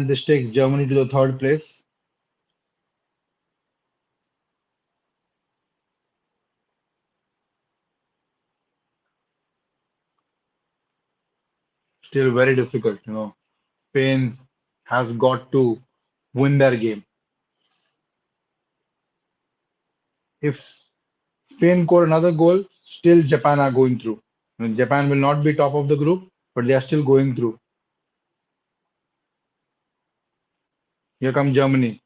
this takes Germany to the third place. Still very difficult. You know, Spain has got to win their game. If Spain score another goal, still Japan are going through. Japan will not be top of the group, but they are still going through. Here comes Germany.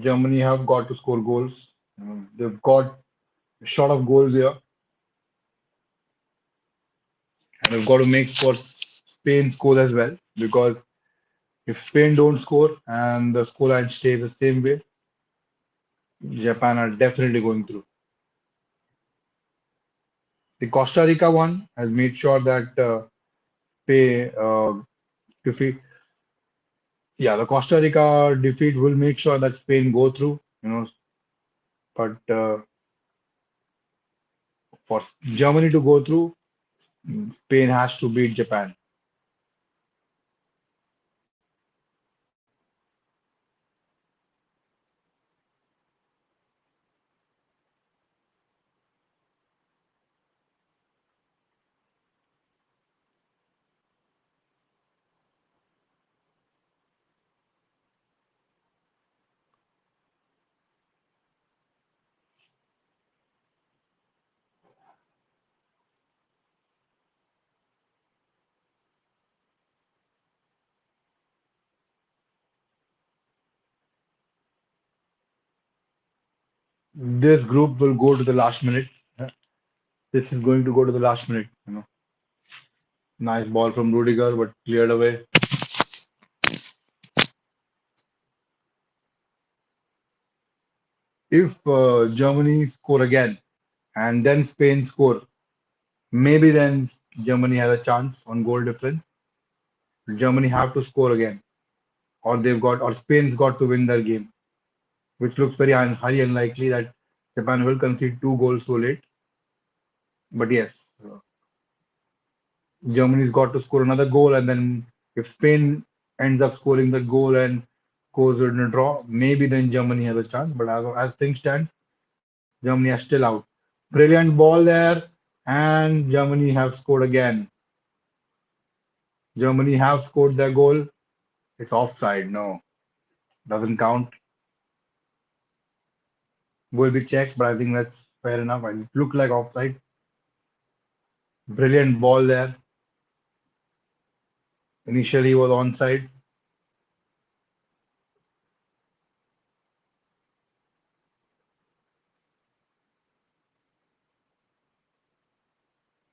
Germany have got to score goals. They've got a shot of goals here, and they've got to make for Spain score as well. Because if Spain don't score and the scoreline stays the same way, Japan are definitely going through. The Costa Rica one has made sure that Spain defeat. Yeah, the Costa Rica defeat will make sure that Spain go through. But for Germany to go through, Spain has to beat Japan. This group will go to the last minute. Yeah. This is going to go to the last minute. Nice ball from Rudiger, but cleared away. If Germany score again and then Spain score, maybe then Germany has a chance on goal difference. Germany have to score again, or Spain's got to win their game, which looks highly unlikely that Japan will concede two goals so late. But yes, Germany's got to score another goal, and then if Spain ends up scoring the goal and goes in a draw, maybe then Germany has a chance. But as things stand, Germany are still out. Brilliant ball there, and Germany have scored again. Germany have scored their goal. It's offside. No, doesn't count. Will be checked, but I think that's fair enough. It looked like offside. Brilliant ball there. Initially was onside.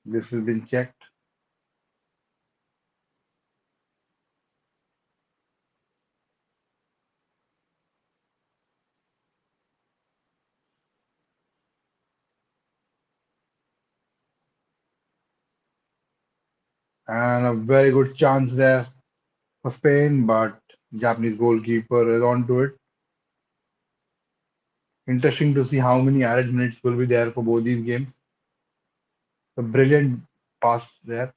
This has been checked. And a very good chance there for Spain, but Japanese goalkeeper is onto it. Interesting to see how many added minutes will be there for both these games. A brilliant pass there.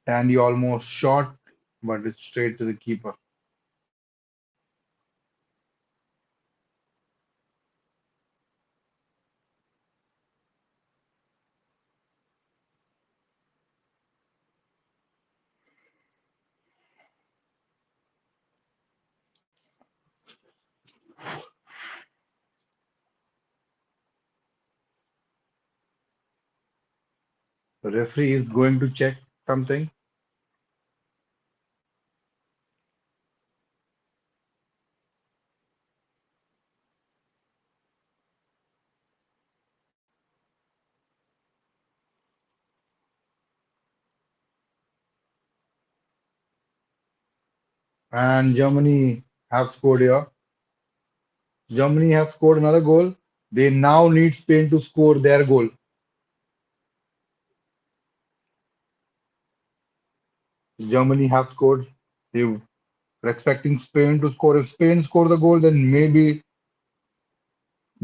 Tandy almost shot, but it's straight to the keeper. The referee is going to check something, and Germany have scored here. Germany have scored another goal, They now need Spain to score their goal. Germany have scored. They were expecting Spain to score. If Spain score the goal, then maybe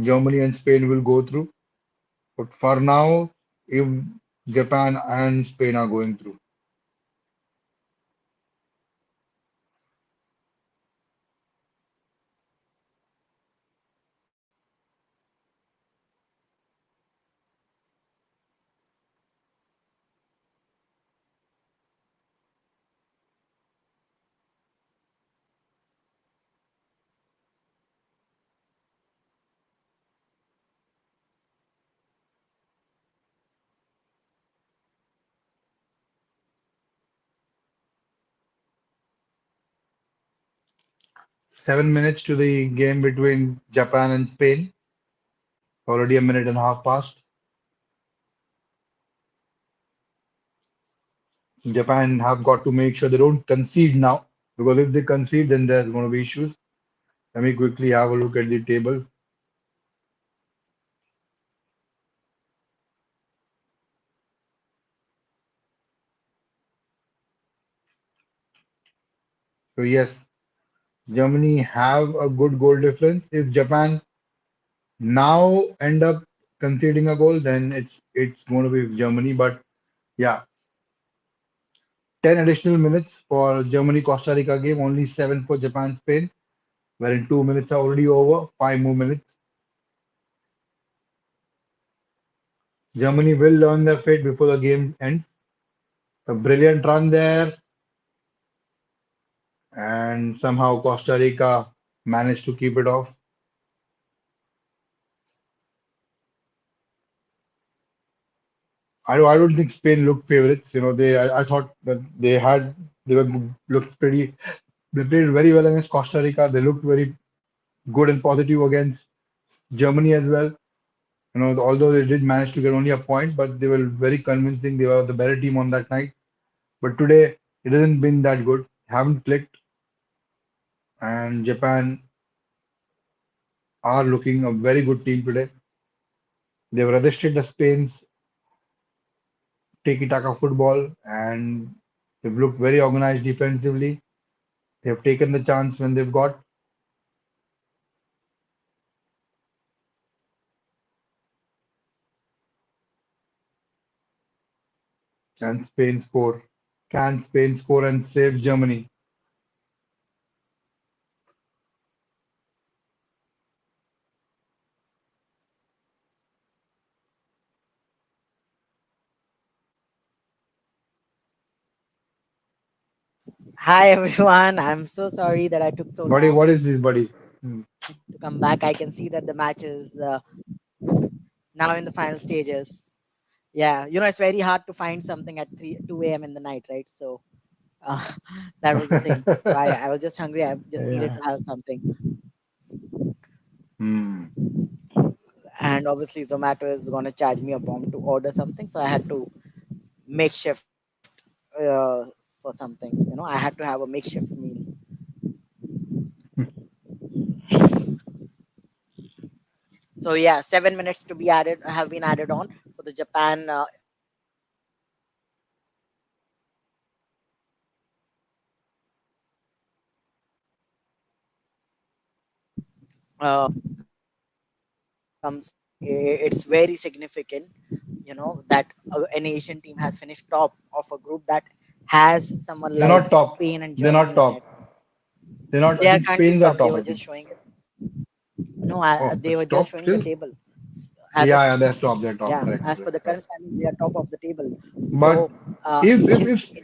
Germany and Spain will go through. But for now, if Japan and Spain are going through. 7 minutes to the game between Japan and Spain. Already a minute and a half past. Japan have got to make sure they don't concede now, because if they concede, then there's going to be issues. Let me quickly have a look at the table. So yes, Germany have a good goal difference. If Japan now end up conceding a goal, then it's going to be Germany. But yeah, 10 additional minutes for Germany Costa Rica game, only 7 for Japan Spain, wherein 2 minutes are already over, 5 more minutes. Germany will learn their fate before the game ends. A brilliant run there, and somehow Costa Rica managed to keep it off. I don't think Spain looked favorites. I thought that they were looked pretty. They played very well against Costa Rica. They looked very good and positive against Germany as well. Although they did manage to get only a point, but they were very convincing. They were the better team on that night. But today it hasn't been that good. Haven't clicked, and Japan are looking a very good team today. They've resisted the Spain's tiki-taka football, and they've looked very organized defensively. They've taken the chance when they've got. Can Spain score? Can Spain score and save Germany? Hi everyone. I'm so sorry that I took so Buddy, long what is this, buddy? Hmm. to come back. I can see that the match is now in the final stages. Yeah, it's very hard to find something at 2 a.m. in the night, right? So uh, that was the thing. So I was just hungry. I just needed Yeah. to have something. Hmm. And obviously, Zomato is going to charge me a bomb to order something. So I had to makeshift for something. I had to have a makeshift meal. So yeah, 7 minutes to be added have been added on for the Japan comes. It's very significant, that an Asian team has finished top of a group that has someone They're like not top. Spain and They're not Germany in top. it. They're not. I They are think currently Spain's are top. They top. were I just think. showing it. No, Oh, they it's were just top showing the still. table as of Yeah, yeah, now. they're top. They're top. Yeah, Correct, as per correct, the current correct. standing, they are top of the table. But So if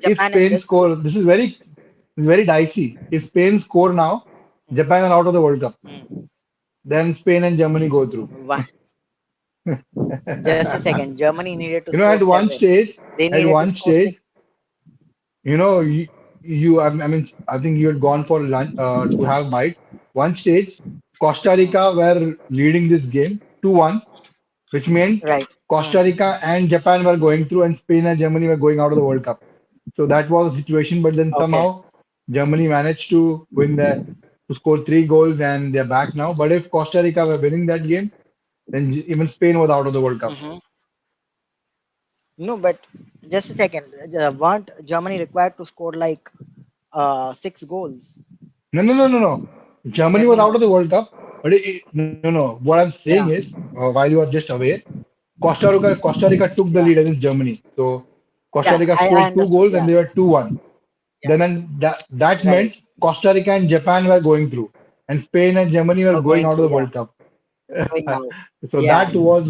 Japan in Spain this group. score, this is very dicey. If Spain score now, Mm, Japan are out of the World Cup. mm, Then Spain and Germany go through. why- just a second. Germany needed to At score one seven. stage, They at needed to one score stage, six. I mean, I think you had gone for lunch to have bite. One stage, Costa Mm, Rica were leading this game 2-1, which meant right. Costa Mm, Rica and Japan were going through, and Spain and Germany were going out of the World Cup. So that was the situation. But then okay. somehow Germany managed to score 3 goals, and they're back now. But if Costa Rica were winning that game, Then even Spain was out of the World Cup. Hmm. No, but just a second. Weren't Germany required to score like 6 goals? No, no, no, no, no. Germany Let was me out know. of the World Cup, but no, no. What I'm saying Yeah, is, while you are just aware, Costa Rica took the yeah, lead against Germany. So Costa yeah. Rica I scored two understood. goals and Yeah, they were 2-1. yeah. Then that Right. meant Costa Rica and Japan were going through, and Spain and Germany were Or going going out of through. the Yeah, World Cup. going out. So Yeah, that was,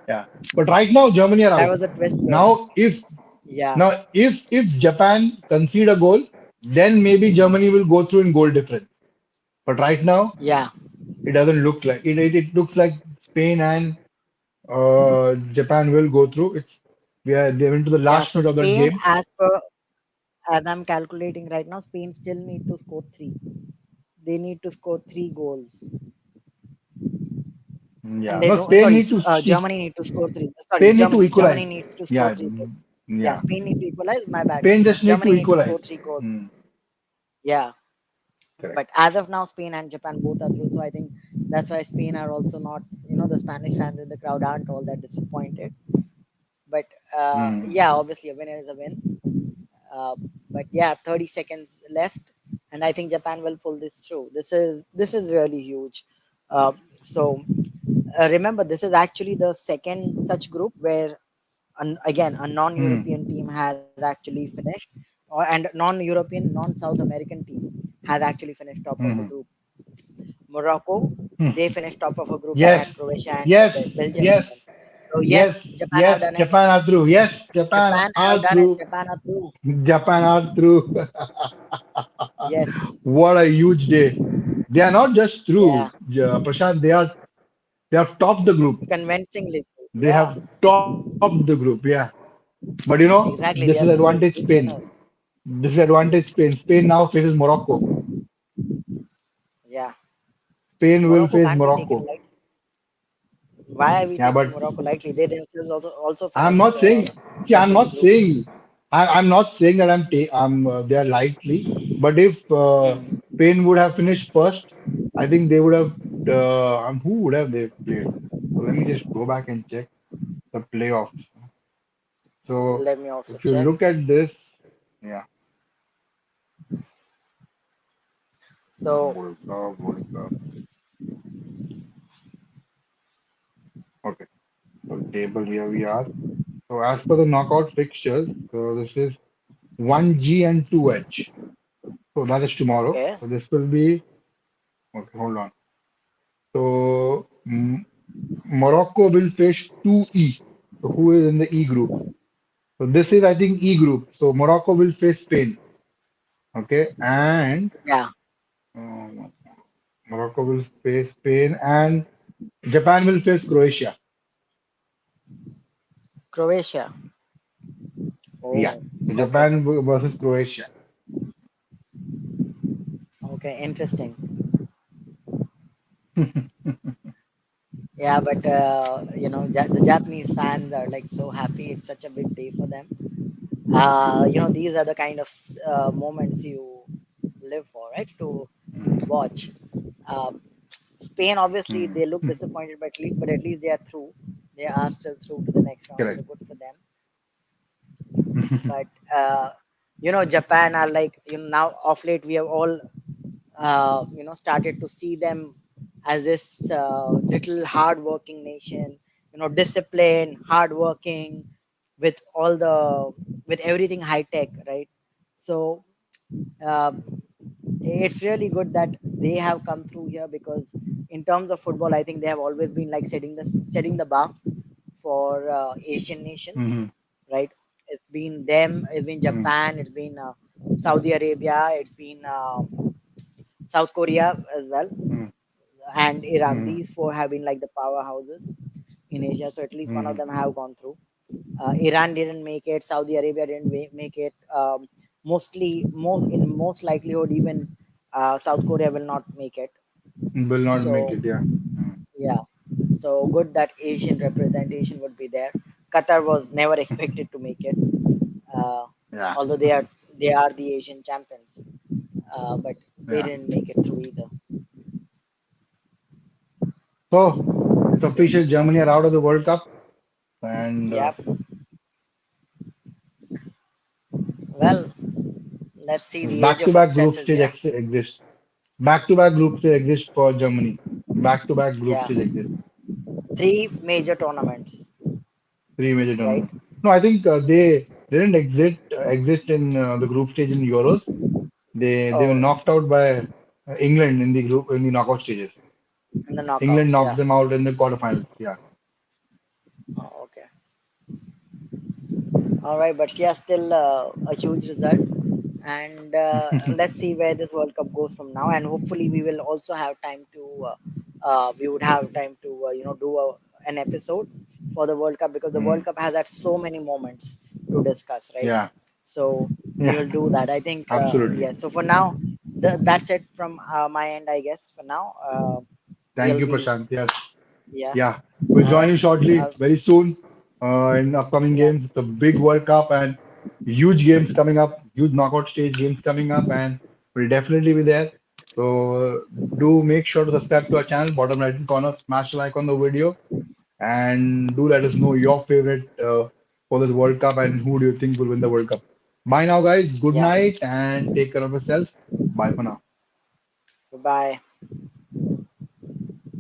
yeah. But right now Germany are that out. was a twist there. Now if Yeah, now if Japan concede a goal, then maybe Germany will go through in goal difference. But right now yeah, it doesn't look like it. It looks like Spain and Japan will go through. They're into the yeah. last So minute of that Spain, game. as I'm calculating right now, Spain still need to score three. They need to score 3 goals, and Yeah, they no, don't. Spain Sorry, need to Germany need to score three. Sorry, Spain need to Germany equalize. needs to score Yeah, 3 goals. Yeah, yeah. Spain need to equalize. My bad. Spain just need to Germany need to score equalize. 3 goals. Hmm, Yeah, correct. but as of now, Spain and Japan both are through. So I think that's why Spain are also not. The Spanish fans in the crowd aren't all that disappointed. But Hmm, yeah, obviously a winner is a win. Uh, but yeah, 30 seconds left, and I think Japan will pull this through. This is really huge. Uh, so remember, this is actually the second such group where again a hmm, non-European team has actually finished, and non-European, non-South American team has actually finished top of the hmm, group. Morocco, hmm. they finished top of a group and Yes, had Croatia and yes, Belgium with them. yes, So yes, yes, Japan have yes. done it. Japan are through. Yes, Japan Japan have are done it. through. Japan are through. Japan are through. Yes. What a huge day. They are not just Yeah. through, Prashant. They have topped the group. Convincingly through. They Yeah. have topped the group. Yeah. But this is Exactly. They are advantage through. Big Spain. winners. This is advantage Spain. Spain now faces Morocco. Yeah. Spain will Morocco face can't be taken Morocco. lightly. Why are we Yeah, taking but Morocco lightly? They themselves also I'm finished not saying. See, top I'm of the not group. saying. I'm not saying that I'm they are lightly. But if Hmm. Spain would have finished first, I think they would have. Who would have they played? So let me just go back and check the playoffs. So Let me also if you check. look at this, yeah, So World Cup. Okay, so table here we are. So as per the knockout fixtures, so this is 1G and 2H. So that is tomorrow. okay. So this will be, okay, hold on. So Morocco will face 2E. So who is in the E group? So this is, I think, E group. So Morocco will face Spain. Okay. And Yeah. uh, Morocco will face Spain and Japan will face Croatia. Croatia. Yeah. Oh. So Okay. Japan versus Croatia. Okay. Interesting. Yeah, but the Japanese fans are like so happy. It's such a big day for them. These are the kind of moments you live for, right? To Mm, watch. Um, Spain, obviously, mm. they look disappointed, but at least they are through. They are still through to the next round, so Correct. good for them. But Japan are like now off late. We have all started to see them as this little hardworking nation. Disciplined, hardworking, with all the with everything high tech, right? So uh, it's really good that they have come through here because in terms of football, I think they have always been like setting the bar for Asian nations, Mhm, right? It's been them, it's been mhm, Japan, it's been Saudi Arabia, it's been South Korea as well, mhm, and Iran. mhm, These four have been like the powerhouses in Asia. So at least one of mhm. them have gone through. Iran didn't make it. Saudi Arabia didn't make it. Most likelihood, even South Korea will not make it. Will not make So it. Yeah. Mm. yeah, so good that Asian representation would be there. Qatar was never expected to make it, uh, Yeah. although they are the Asian champions, but they Yeah. didn't make it through either. So. It's official. Germany are out of the World Cup, and Yep. Well, let's see. The age of back-to-back upsets group is stage here. exists. Back-to-back group stage exists for Germany. Back-to-back group Yeah. stage exists. Three major tournaments, Three major right? tournaments. No, I think they didn't exist in the group stage in Euros. They were Oh, knocked out by England in the knockout stages. in the England knockouts. knocked Yeah. them out in the quarterfinals. Yeah. Oh, okay. All right, but yeah, still a huge result. And let's see where this World Cup goes from now. And hopefully, we will also have time to. We would have time to do an episode for the World Cup because the Mm. World Cup has had so many moments to discuss, right? Yeah. So we Yeah. will do that. I think Absolutely. yeah. So for now, that's it from my end. I guess for now, Thank we'll you, be Prashant. Yes. yeah. Yeah. We'll All join right. you shortly, Uh, very soon, in upcoming yeah. games. It's a big World Cup and huge games coming up, huge knockout stage games coming up, and we'll definitely be there. So do make sure to subscribe to our channel, bottom right hand corner, smash the like on the video, and do let us know your favorite for this World Cup and who do you think will win the World Cup. Bye now, guys. Good Yeah. night and take care of yourself. Bye for now. Goodbye.